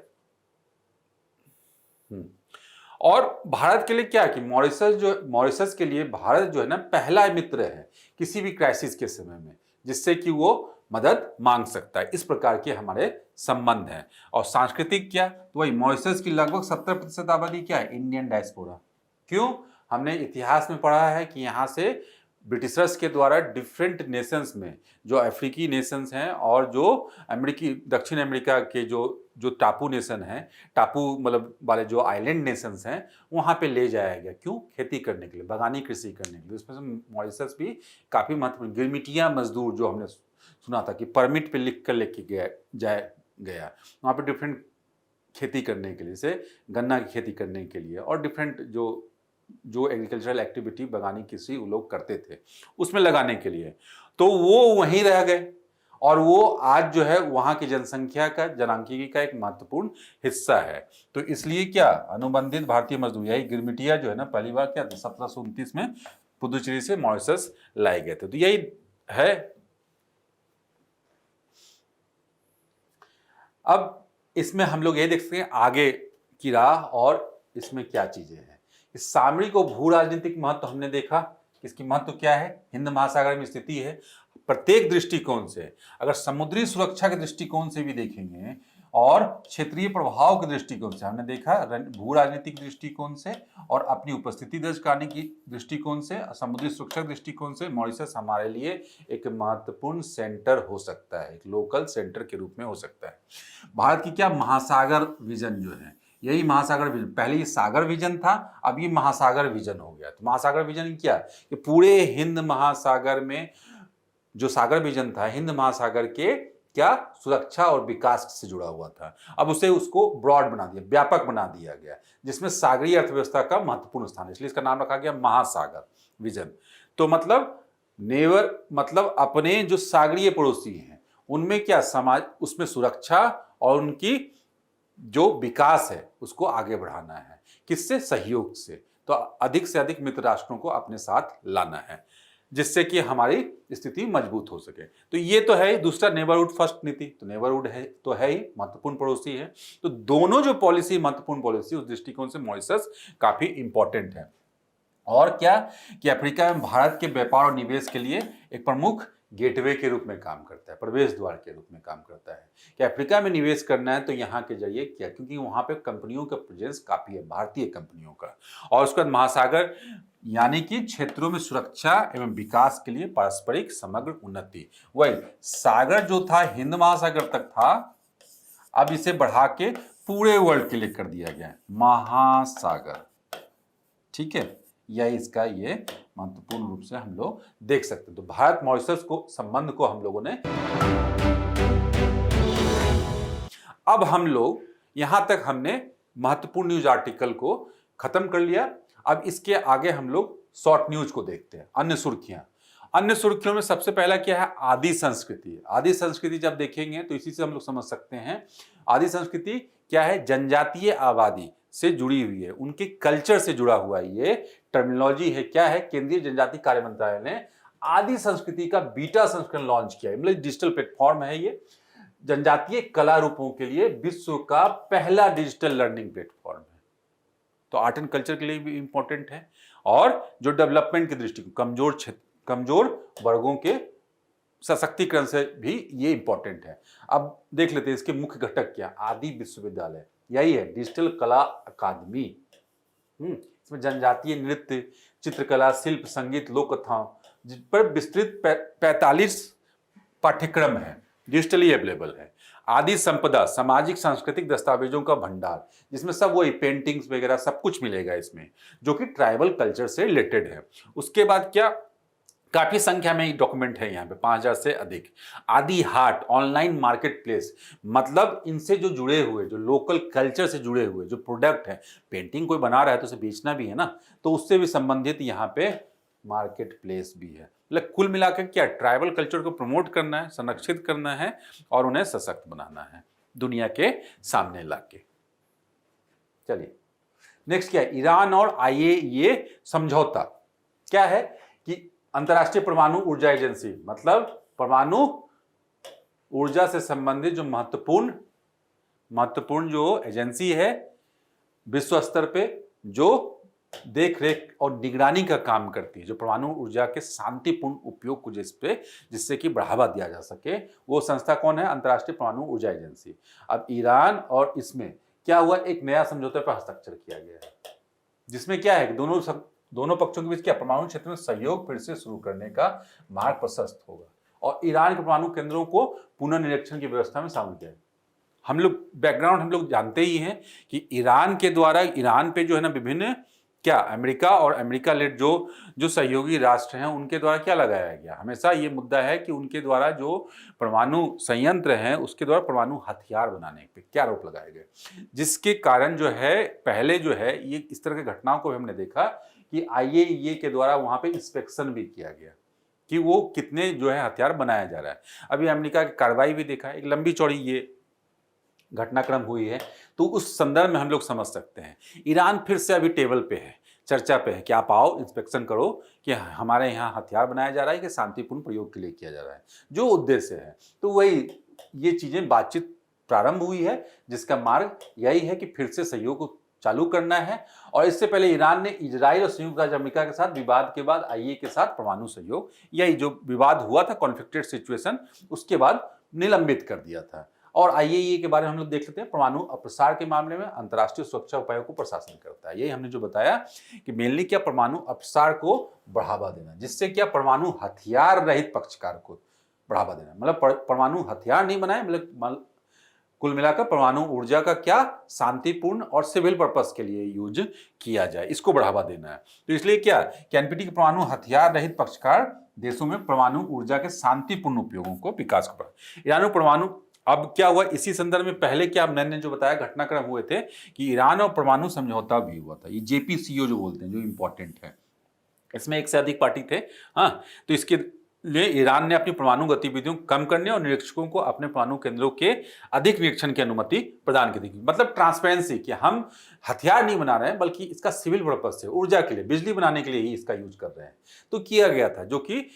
और भारत के लिए क्या कि मॉरिशस के लिए भारत जो है ना पहला मित्र है किसी भी क्राइसिस के समय में, जिससे कि वो मदद मांग सकता है। इस प्रकार के हमारे संबंध हैं। और सांस्कृतिक क्या, तो वही मॉरिशस की लगभग 70% आबादी क्या है, इंडियन डायस्पोरा। क्यों, हमने इतिहास में पढ़ा है कि यहाँ से ब्रिटिशर्स के द्वारा डिफरेंट नेशंस में, जो अफ्रीकी नेशंस हैं और जो दक्षिण अमेरिका के जो टापू नेशन हैं, टापू मतलब वाले जो आइलैंड नेशंस हैं, वहाँ पे ले जाया गया। क्यों, खेती करने के लिए, बागानी कृषि करने के लिए। उसमें से मॉरिशस भी काफ़ी महत्वपूर्ण, गिरमिटिया मजदूर जो हमने सुना था कि परमिट पे लिख कर लेके गया वहाँ पे डिफरेंट खेती करने के लिए, जैसे गन्ना की खेती करने के लिए और डिफरेंट जो एग्रीकल्चरल एक्टिविटी बागानी कृषि वो लोग करते थे उसमें लगाने के लिए, तो वो वहीं रह गए। और वो आज जो है वहाँ की जनसंख्या का, जनांकीय का एक महत्वपूर्ण हिस्सा है। तो इसलिए क्या, अनुबंधित भारतीय मजदूर, यही गिरमिटिया जो है ना पहली बार क्या 1729 में पुदुचेरी से मॉरिशस लाए गए थे। तो यही है। अब इसमें हम लोग ये देख सकते हैं आगे की राह और इसमें क्या चीजें हैं। इस सामरिक और भू राजनीतिक महत्व हमने देखा, इसकी महत्व क्या है, हिंद महासागर में स्थिति है प्रत्येक दृष्टिकोण से। अगर समुद्री सुरक्षा के दृष्टिकोण से भी देखेंगे और क्षेत्रीय प्रभाव के दृष्टिकोण से, हमने देखा भू राजनीतिक दृष्टिकोण से और अपनी उपस्थिति दर्ज करने की दृष्टिकोण से, समुद्री सुरक्षा के दृष्टिकोण से मॉरिशस हमारे लिए एक महत्वपूर्ण सेंटर हो सकता है, एक लोकल सेंटर के रूप में हो सकता है। भारत की क्या महासागर विजन जो है, यही महासागर विजन, पहले ये सागर विजन था, अब ये महासागर विजन हो गया। तो महासागर विजन क्या कि पूरे हिंद महासागर में जो सागर विजन था, हिंद महासागर के क्या सुरक्षा और विकास से जुड़ा हुआ था, अब उसको ब्रॉड बना दिया, व्यापक बना दिया गया, जिसमें सागरीय अर्थव्यवस्था का महत्वपूर्ण स्थान है, इसलिए इसका नाम रखा गया महासागर विजन। तो मतलब नेवर, मतलब अपने जो सागरीय पड़ोसी हैं उनमें क्या समाज, उसमें सुरक्षा और उनकी जो विकास है उसको आगे बढ़ाना है, किससे, सहयोग से। तो अधिक से अधिक मित्र राष्ट्रों को अपने साथ लाना है, जिससे कि हमारी स्थिति मजबूत हो सके। तो ये तो है दूसरा नेबरहुड फर्स्ट नीति। तो नेबरहुड है तो है ही, महत्वपूर्ण पड़ोसी है। तो दोनों जो पॉलिसी महत्वपूर्ण पॉलिसी, उस दृष्टिकोण से मॉरिशस काफी इंपॉर्टेंट है। और क्या कि अफ्रीका में भारत के व्यापार और निवेश के लिए एक प्रमुख गेटवे के रूप में काम करता है, प्रवेश द्वार के रूप में काम करता है। कि अफ्रीका में निवेश करना है तो यहाँ के जरिए क्या, क्योंकि वहाँ पे कंपनियों का प्रेजेंस काफ़ी है, भारतीय कंपनियों का। और उसके बाद महासागर यानी कि क्षेत्रों में सुरक्षा एवं विकास के लिए पारस्परिक समग्र उन्नति। वही सागर जो था हिंद महासागर तक था, अब इसे बढ़ा के पूरे वर्ल्ड के लिए कर दिया गया है महासागर। ठीक है, यही इसका ये महत्वपूर्ण रूप से हम लोग देख सकते हैं। तो भारत मॉरिशस को संबंध को हम लोगों ने, अब हम लोग यहां तक हमने महत्वपूर्ण न्यूज आर्टिकल को खत्म कर लिया। अब इसके आगे हम लोग शॉर्ट न्यूज को देखते हैं, अन्य सुर्खियां। अन्य सुर्खियों में सबसे पहला क्या है, आदि संस्कृति। आदि संस्कृति जब देखेंगे तो इसी से हम लोग समझ सकते हैं आदि संस्कृति क्या है, जनजातीय आबादी से जुड़ी हुई है, उनके कल्चर से जुड़ा हुआ ये टर्मिनोलॉजी है। क्या है, केंद्रीय जनजाति कार्य मंत्रालय ने आदि संस्कृति का बीटा संस्करण लॉन्च किया है, मतलब डिजिटल प्लेटफॉर्म है ये, जनजातीय कला रूपों के लिए विश्व का पहला डिजिटल लर्निंग प्लेटफॉर्म है। तो आर्ट एंड कल्चर के लिए भी इंपॉर्टेंट है और जो डेवलपमेंट की दृष्टि, कमजोर वर्गों के सशक्तिकरण से भी ये इंपॉर्टेंट है। अब देख लेते हैं इसके मुख्य घटक क्या, आदि विश्वविद्यालय यही है, डिजिटल कला अकादमी। इसमें जनजातीय नृत्य, चित्रकला, शिल्प, संगीत, लोक कथाओं पर विस्तृत 45 पाठ्यक्रम है, डिजिटली अवेलेबल है। आदि संपदा, सामाजिक सांस्कृतिक दस्तावेजों का भंडार, जिसमें सब वही पेंटिंग्स वगैरह सब कुछ मिलेगा इसमें, जो कि ट्राइबल कल्चर से रिलेटेड है। उसके बाद क्या, काफी संख्या में डॉक्यूमेंट है यहाँ पे 5000 से अधिक। आदि हाट ऑनलाइन मार्केट प्लेस, मतलब इनसे जो जुड़े हुए, जो लोकल कल्चर से जुड़े हुए जो प्रोडक्ट है, पेंटिंग कोई बना रहा है तो उसे बेचना भी है ना, तो उससे भी संबंधित यहाँ पे मार्केट प्लेस भी है। मतलब कुल मिलाकर क्या, ट्राइबल कल्चर को प्रमोट करना है, संरक्षित करना है और उन्हें सशक्त बनाना है दुनिया के सामने लाके। चलिए नेक्स्ट क्या है, ईरान और IAEA समझौता। क्या है कि अंतर्राष्ट्रीय परमाणु ऊर्जा एजेंसी, मतलब परमाणु ऊर्जा से संबंधित जो महत्वपूर्ण जो एजेंसी है विश्व स्तर पे, जो देख रेख और निगरानी का काम करती है, जो परमाणु ऊर्जा के शांतिपूर्ण उपयोग को जिससे कि बढ़ावा दिया जा सके, वो संस्था कौन है, अंतर्राष्ट्रीय परमाणु ऊर्जा एजेंसी। अब ईरान और इसमें क्या हुआ, एक नया समझौते पर हस्ताक्षर किया गया है, जिसमें क्या है, दोनों पक्षों के बीच क्या, परमाणु क्षेत्र में सहयोग फिर से शुरू करने का मार्ग प्रशस्त होगा और ईरान के परमाणु केंद्रों को पुनर्निरीक्षण की व्यवस्था में शामिल किया। हम लोग जानते ही हैं कि ईरान के द्वारा, ईरान पे जो है ना विभिन्न क्या, अमेरिका और अमेरिका लेड जो सहयोगी राष्ट्र हैं उनके द्वारा क्या लगाया गया, हमेशा ये मुद्दा है कि उनके द्वारा जो परमाणु संयंत्र हैं उसके द्वारा परमाणु हथियार बनाने पे क्या आरोप लगाए गए, जिसके कारण जो है पहले जो है ये इस तरह की घटनाओं को हमने देखा कि IAEA के द्वारा वहां पे इंस्पेक्शन भी किया गया कि वो कितने जो है हथियार बनाया जा रहा है। अभी अमेरिका की कार्रवाई भी देखा, एक लंबी चौड़ी ये घटनाक्रम हुई है, तो उस संदर्भ में हम लोग समझ सकते हैं ईरान फिर से अभी टेबल पे है, चर्चा पे है कि आप आओ इंस्पेक्शन करो कि हमारे यहाँ हथियार बनाया जा रहा है कि शांतिपूर्ण प्रयोग के लिए किया जा रहा है, जो उद्देश्य है। तो वही ये चीजें बातचीत प्रारंभ हुई है, जिसका मार्ग यही है कि फिर से सहयोग को चालू करना है। और इससे पहले ईरान ने इजराइल और संयुक्त राज्य अमेरिका के साथ विवाद के बाद IAEA के साथ परमाणु सहयोग, यही जो विवाद हुआ था, कॉन्फ्लिक्टेड सिचुएशन, उसके बाद निलंबित कर दिया था। और IAEA के बारे में हम लोग देख लेते हैं, परमाणु अप्रसार के मामले में अंतर्राष्ट्रीय सुरक्षा उपायों को प्रशासन करता है। यही हमने जो बताया कि मेनली क्या, परमाणु अप्रसार को बढ़ावा देना, जिससे क्या, परमाणु हथियार रहित पक्षकार को बढ़ावा देना, मतलब परमाणु हथियार नहीं बनाए, मतलब कुल मिलाकर परमाणु ऊर्जा का क्या, शांतिपूर्ण और सिविल पर्पस के लिए यूज किया जाए, इसको बढ़ावा देना है। तो इसलिए क्या कि NPT के परमाणु हथियार रहित पक्षकार देशों में परमाणु ऊर्जा के शांतिपूर्ण उपयोगों को विकास को बढ़ावा। ईरान और परमाणु, अब क्या हुआ इसी संदर्भ में, पहले क्या मैंने जो बताया घटनाक्रम हुए थे कि ईरान और परमाणु समझौता भी हुआ था, ये JPCO जो बोलते हैं, जो इंपॉर्टेंट है, इसमें एक से अधिक पार्टी थे। हाँ, तो इसके लिए ईरान ने अपनी परमाणु गतिविधियों को कम करने और निरीक्षकों को अपने परमाणु केंद्रों के अधिक निरीक्षण की अनुमति प्रदान की थी, मतलब ट्रांसपेरेंसी, कि हम हथियार नहीं बना रहे हैं बल्कि इसका सिविल पर्पस से, ऊर्जा के लिए, बिजली बनाने के लिए ही इसका यूज कर रहे हैं। तो किया गया था, जो कि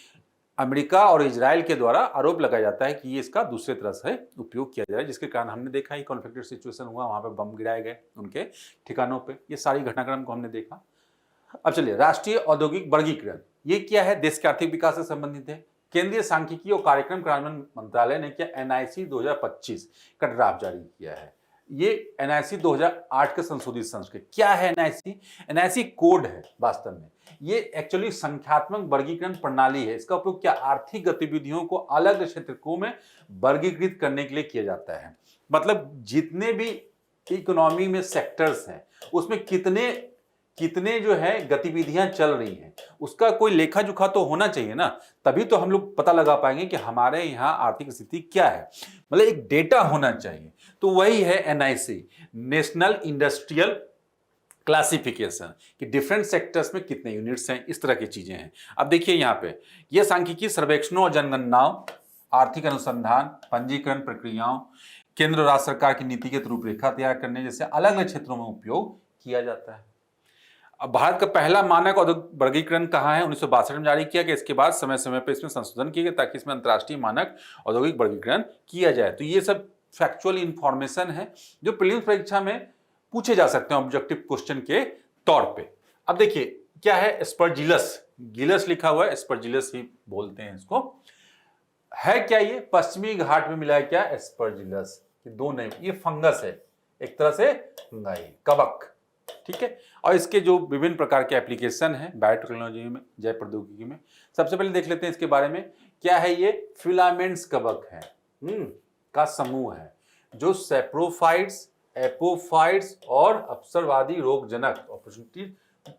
अमेरिका और इजराइल के द्वारा आरोप लगाया जाता है कि ये इसका दूसरे तरह से उपयोग किया जा रहा है, जिसके कारण हमने देखा ही कॉन्फ्लिक्टेड सिचुएशन हुआ, वहां पे बम गिराए गए उनके ठिकानों पे, ये सारी घटनाक्रम को हमने देखा। अब चलिए, राष्ट्रीय औद्योगिक वर्गीकरण, ये क्या है, देश के आर्थिक विकास से संबंधित है। केंद्रीय सांख्यिकी और कार्यक्रम कार्यान्वयन मंत्रालय ने क्या NIC 2025 का ड्राफ्ट जारी किया है। ये NIC 2008 के संशोधित संस्करण। क्या है NIC कोड है वास्तव में, ये एक्चुअली संख्यात्मक वर्गीकरण प्रणाली है। इसका उपयोग क्या, आर्थिक गतिविधियों को अलग क्षेत्रों में वर्गीकृत करने के लिए किया जाता है, मतलब जितने भी इकोनॉमी में सेक्टर्स हैं उसमें कितने जो है गतिविधियां चल रही हैं, उसका कोई लेखा जोखा तो होना चाहिए ना, तभी तो हम लोग पता लगा पाएंगे कि हमारे यहाँ आर्थिक स्थिति क्या है, मतलब एक डेटा होना चाहिए। तो वही है NIC, नेशनल इंडस्ट्रियल क्लासिफिकेशन, कि डिफरेंट सेक्टर्स में कितने यूनिट्स हैं, इस तरह की चीजें हैं। अब देखिए यहाँ पे, यह सांख्यिकी सर्वेक्षणों और जनगणनाओं, आर्थिक अनुसंधान, पंजीकरण प्रक्रियाओं, केंद्र और राज्य सरकार की नीतिगत रूपरेखा तैयार करने जैसे अलग अलग क्षेत्रों में उपयोग किया जाता है। अब भारत का पहला मानक औद्योगिक वर्गीकरण कहाँ है, 1962 में जारी किया गया। इसके बाद समय समय पर इसमें संशोधन किए गए ताकि इसमें अंतर्राष्ट्रीय मानक औद्योगिक वर्गीकरण किया जाए। तो ये सब फैक्चुअल इंफॉर्मेशन है जो प्रीलिम्स परीक्षा में पूछे जा सकते हैं ऑब्जेक्टिव क्वेश्चन के तौर पे। अब देखिए क्या है, एस्परजिलस, गिलस लिखा हुआ है, एस्परजिलस ही बोलते हैं इसको। है क्या ये, पश्चिमी घाट में मिला है क्या, एस्परजिलस, ये दो नहीं, ये फंगस है, एक तरह से फंगाई, कवक, ठीक है। और इसके जो विभिन्न प्रकार के एप्लीकेशन है बायोटेक्नोलॉजी में, जैव प्रौद्योगिकी में। सबसे पहले देख लेते हैं इसके बारे में, क्या है ये, फिलामेंट्स कवक है का समूह है जो सेप्रोफाइट्स, एपोफाइट्स और अपसरवादी रोगजनक, अपॉर्चुनिटी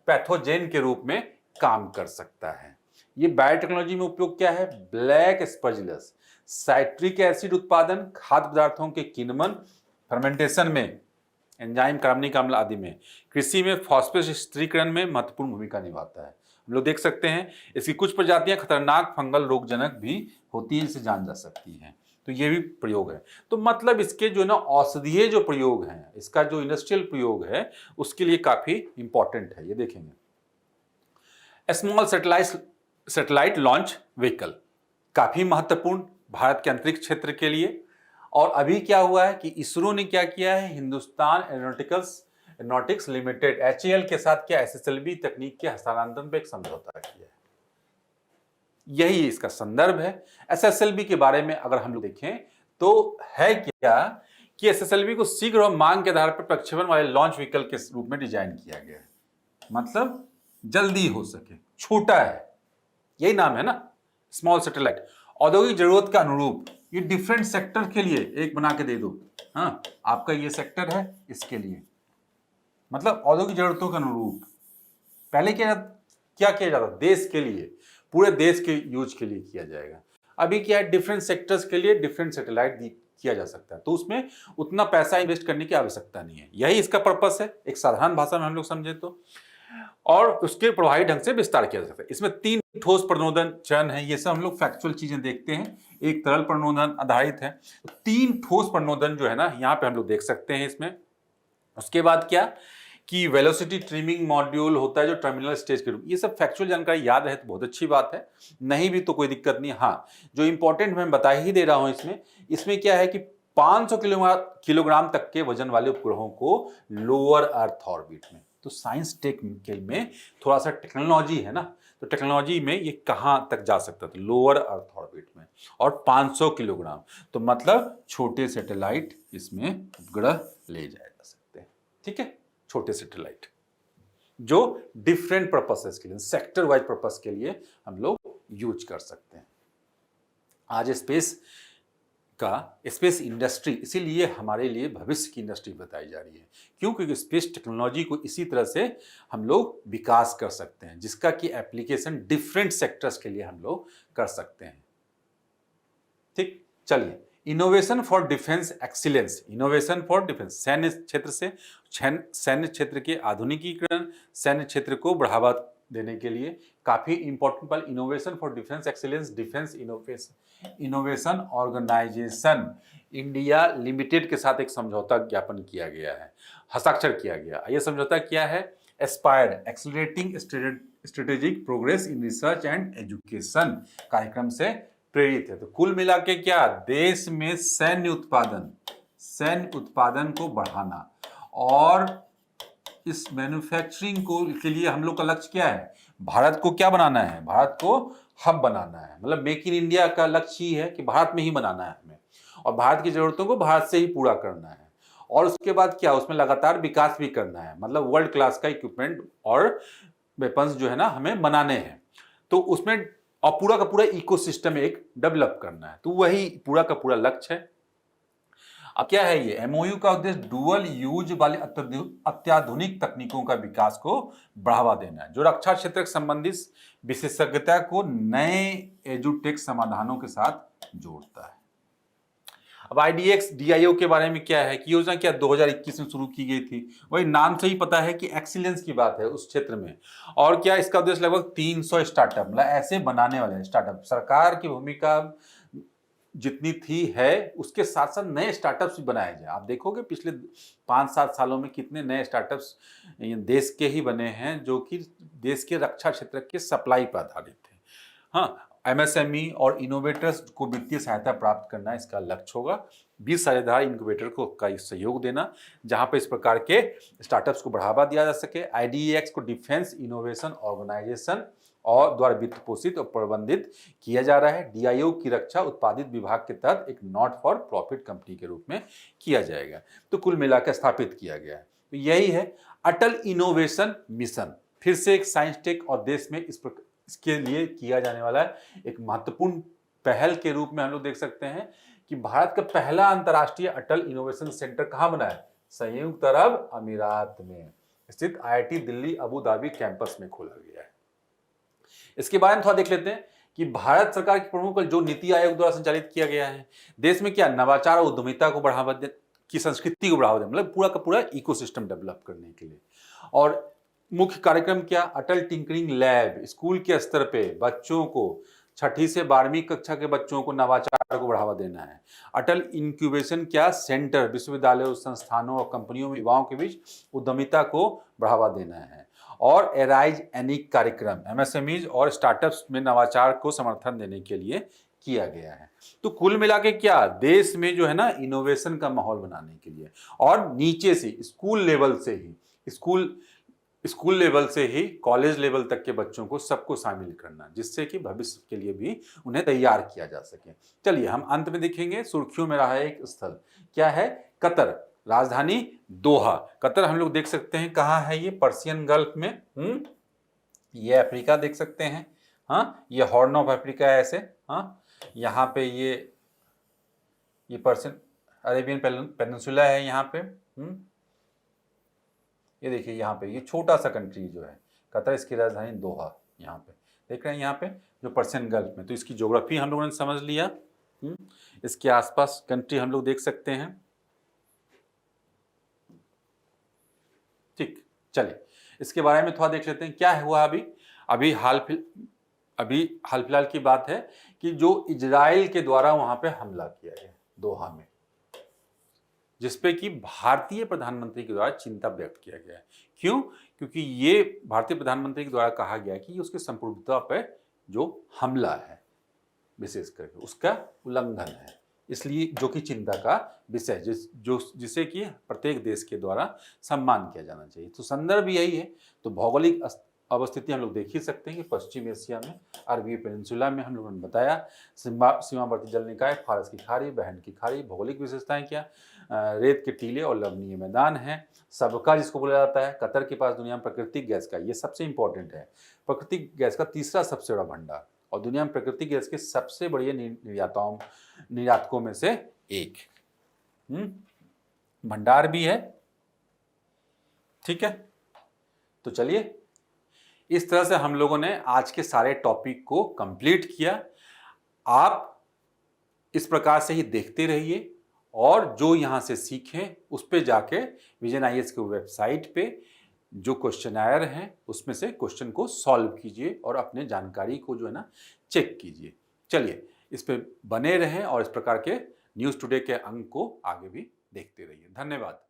पैथोजेन के रूप में काम कर सकता है। ये बायोटेक्नोलॉजी में उपयोग क्या है? ब्लैक स्पर्जिलस, साइट्रिक एसिड उत्पादन, खाद्य पदार्थों के किण्वन, फर्मेंटेशन में, एंजाइम, कार्बनिक अम्ल आदि में, कृषि में फॉस्फेट स्थिरीकरण में महत्वपूर्ण भूमिका निभाता है। हम लोग देख सकते हैं इसकी कुछ प्रजातियां खतरनाक फंगल रोगजनक भी होती है, जिसे जान जा सकती हैं। तो ये भी प्रयोग है। तो मतलब इसके जो ना औषधीय जो प्रयोग हैं, इसका जो इंडस्ट्रियल प्रयोग है, उसके लिए काफी इंपॉर्टेंट है। ये देखेंगे स्मॉल सैटेलाइट लॉन्च व्हीकल, काफी महत्वपूर्ण भारत के अंतरिक्ष क्षेत्र के लिए। और अभी क्या हुआ है कि इसरो ने क्या किया है, हिंदुस्तान एरोनॉटिक्स लिमिटेड HAL के साथ क्या SSLV तकनीक के हस्तांतरण पर एक समझौता किया है। यही इसका संदर्भ है। SSLV के बारे में अगर हम लोग देखें तो है क्या कि SSLV को शीघ्र और मांग के आधार पर प्रक्षेपण वाले लॉन्च व्हीकल के रूप में डिजाइन किया गया है। मतलब जल्दी हो सके, छोटा है, यही नाम है ना, स्मॉल सैटेलाइट। औद्योगिक जरूरत के अनुरूप ये डिफरेंट सेक्टर के लिए एक बना के दे दो। हाँ, आपका ये सेक्टर है, इसके लिए मतलब औद्योगिक जरूरतों के अनुरूप। पहले क्या किया जाता, देश के लिए, पूरे देश के यूज के लिए किया जाएगा। अभी क्या है, डिफरेंट सेक्टर्स के लिए डिफरेंट सैटेलाइट किया जा सकता है, तो उसमें उतना पैसा इन्वेस्ट करने की आवश्यकता नहीं है। यही इसका पर्पस है, एक साधारण भाषा में हम लोग समझे तो। और उसके प्रभावी ढंग से विस्तार किया जा सकता है। इसमें 3 ठोस प्रणोदन चरण है। ये सब हम लोग फैक्चुअल चीजें देखते हैं। एक तरल प्रणोदन आधारित है, 3 ठोस प्रणोदन जो है ना, यहाँ पे हम लोग देख सकते हैं इसमें। उसके बाद क्या कि वेलोसिटी ट्रिमिंग मॉड्यूल होता है जो टर्मिनल स्टेज के रूप। ये सब फैक्चुअल जानकारी याद रहे तो बहुत अच्छी बात है, नहीं भी तो कोई दिक्कत नहीं। हाँ, जो इंपॉर्टेंट मैं बता ही दे रहा हूं इसमें क्या है कि 500 किलोग्राम तक के वजन वाले उपग्रहों को लोअर अर्थ ऑर्बिट में, तो साइंस टेक में थोड़ा सा टेक्नोलॉजी है ना, तो टेक्नोलॉजी में ये कहां तक जा सकता है, तो लोअर अर्थ ऑर्बिट में, और 500 किलोग्राम, तो मतलब छोटे सैटेलाइट इसमें उपग्रह ले जाए जा सकते हैं। ठीक है, छोटे सैटेलाइट जो डिफरेंट पर्पसेस के लिए, सेक्टर वाइज पर्पस के लिए हम लोग यूज कर सकते हैं। आज स्पेस इंडस्ट्री इसीलिए हमारे लिए भविष्य की इंडस्ट्री बताई जा रही है, क्योंकि स्पेस टेक्नोलॉजी को इसी तरह से हम लोग विकास कर सकते हैं, जिसका कि एप्लीकेशन डिफरेंट सेक्टर्स के लिए हम लोग कर सकते हैं। ठीक, चलिए, innovation for defence excellence, innovation for defence, सैन्य क्षेत्र के आधुनिकीकरण, सैन्य क्षेत्र को बढ़ावा देने के लिए काफी इंपॉर्टेंट पल। Innovation for defence excellence, defence innovation organisation India limited के साथ एक समझौता ज्ञापन किया गया है, हस्ताक्षर किया गया। यह समझौता क्या है? Aspire accelerating strategic progress in research and education कार्यक्रम से प्रेरित है। तो कुल मिला के क्या, देश में सैन्य उत्पादन को बढ़ाना, और इस मैन्युफैक्चरिंग को के लिए हम लोग का लक्ष्य क्या है? भारत को क्या बनाना है? भारत को हब बनाना है। मतलब मेक इन इंडिया का लक्ष्य ही है कि भारत में ही बनाना है हमें, और भारत की जरूरतों को भारत से ही पूरा करना है। और उसके बाद क्या, उसमें लगातार विकास भी करना है, मतलब वर्ल्ड क्लास का इक्विपमेंट और वेपन्स जो है ना हमें बनाने हैं। तो उसमें और पूरा का पूरा इकोसिस्टम एक डेवलप करना है, तो वही पूरा का पूरा लक्ष्य है। अब क्या है ये एमओयू का उद्देश्य? डुअल यूज वाले अत्याधुनिक तकनीकों का विकास को बढ़ावा देना है, जो रक्षा क्षेत्र से संबंधित विशेषज्ञता को नए एजुटेक समाधानों के साथ जोड़ता है। अब IDX DIO के बारे में क्या है कि योजना क्या 2021 में शुरू की गई थी, वही नाम से ही पता है कि एक्सीलेंस की बात है उस क्षेत्र में। और क्या इसका उद्देश्य लगभग 300 स्टार्टअप, मतलब ऐसे बनाने वाले स्टार्टअप, सरकार की भूमिका जितनी थी है उसके साथ साथ नए स्टार्टअप्स भी बनाए जाए। आप देखोगे पिछले 5-7 सालों में कितने नए स्टार्टअप्स देश के ही बने हैं, जो कि देश के रक्षा क्षेत्र के सप्लाई पर आधारित थे। हाँ, MSME और इनोवेटर्स को वित्तीय सहायता प्राप्त करना इसका लक्ष्य होगा। 20 साझेदार इनक्यूबेटर को का सहयोग देना, जहां पर इस प्रकार के स्टार्टअप्स को बढ़ावा दिया जा सके। IDEX को डिफेंस इनोवेशन ऑर्गेनाइजेशन और द्वारा वित्त पोषित और प्रबंधित किया जा रहा है। DIO की रक्षा उत्पादित विभाग के तहत एक नॉट फॉर प्रॉफिट कंपनी के रूप में किया जाएगा, तो कुल मिलाकर स्थापित किया गया है। तो यही है अटल इनोवेशन मिशन, फिर से एक साइंस टेक और देश में इसके लिए किया जाने वाला एक महत्वपूर्ण पहल के रूप में हम लोग देख सकते हैं कि भारत का पहला अंतर्राष्ट्रीय अटल इनोवेशन सेंटर कहां बना है? संयुक्त अरब अमीरात में स्थित IIT Delhi Abu Dhabi campus में खोला गया है। इसके बारे में थोड़ा देख लेते हैं कि भारत सरकार की प्रमुख जो नीति आयोग द्वारा संचालित किया गया है, देश में क्या नवाचार और उद्यमिता को बढ़ावा दे की संस्कृति को बढ़ावा देने, मतलब पूरा का पूरा इकोसिस्टम डेवलप करने के लिए। और मुख्य कार्यक्रम क्या, अटल टिंकरिंग लैब, स्कूल के स्तर पे बच्चों को 6ठी से 12वीं कक्षा के बच्चों को नवाचार को बढ़ावा देना है। अटल इंक्यूबेशन क्या सेंटर, विश्वविद्यालयों, संस्थानों और कंपनियों में युवाओं के बीच उद्यमिता को बढ़ावा देना है। और एराइज एनिक कार्यक्रम एमएसएमईज और स्टार्टअप्स में नवाचार को समर्थन देने के लिए किया गया है। तो कुल मिला के क्या, देश में जो है ना इनोवेशन का माहौल बनाने के लिए और नीचे से स्कूल लेवल से ही स्कूल लेवल से ही कॉलेज लेवल तक के बच्चों को सबको शामिल करना, जिससे कि भविष्य के लिए भी उन्हें तैयार किया जा सके। चलिए हम अंत में देखेंगे सुर्खियों में रहा एक स्थल, क्या है, कतर, राजधानी दोहा। कतर हम लोग देख सकते हैं कहाँ है, ये पर्शियन गल्फ में, ये अफ्रीका देख सकते हैं, हाँ ये हॉर्न ऑफ अफ्रीका है ऐसे, हाँ यहाँ पे ये पर्शियन अरेबियन पेनिनसुला है यहाँ पे, ये देखिए यहाँ पे ये छोटा सा कंट्री जो है कतर, इसकी राजधानी दोहा, यहाँ पे देख रहे हैं, यहाँ पे जो पर्शियन गल्फ में। तो इसकी ज्योग्राफी हम लोगों ने समझ लिया, इसके आसपास कंट्री हम लोग देख सकते हैं। ठीक, चलिए इसके बारे में थोड़ा देख लेते हैं क्या हुआ अभी हाल फिलहाल की बात है कि जो इजराइल के द्वारा वहां पे हमला किया गया दोहा में, जिसपे कि भारतीय प्रधानमंत्री के द्वारा चिंता व्यक्त किया गया है। क्यों? क्योंकि ये भारतीय प्रधानमंत्री के द्वारा कहा गया कि उसके संप्रभुता पर जो हमला है विशेष करके उसका उल्लंघन है, इसलिए जो कि चिंता का विषय जिसे कि प्रत्येक देश के द्वारा सम्मान किया जाना चाहिए। तो संदर्भ यही है। तो भौगोलिक अवस्थिति हम लोग देख ही सकते हैं कि पश्चिम एशिया में अरबी पेनिनसुला में हम लोगों ने बताया, सीमावर्ती जल निकाय, फारस की खाड़ी, बहन की खाड़ी, भौगोलिक विशेषताएं क्या, रेत के टीले और लवणीय मैदान है, सबका जिसको बोला जाता है, कतर के पास दुनिया में प्राकृतिक गैस का, ये सबसे इंपॉर्टेंट है, प्राकृतिक गैस का तीसरा सबसे बड़ा भंडार और दुनिया में प्राकृतिक गैस के सबसे बड़े निर्यातकों में से एक भंडार भी है। ठीक है, तो चलिए इस तरह से हम लोगों ने आज के सारे टॉपिक को कंप्लीट किया। आप इस प्रकार से ही देखते रहिए और जो यहाँ से सीखें उस पे जाके विजन आईएएस के वेबसाइट पे जो क्वेश्चनायर हैं उसमें से क्वेश्चन को सॉल्व कीजिए और अपने जानकारी को जो है ना चेक कीजिए। चलिए इस पे बने रहें और इस प्रकार के न्यूज़ टुडे के अंक को आगे भी देखते रहिए। धन्यवाद।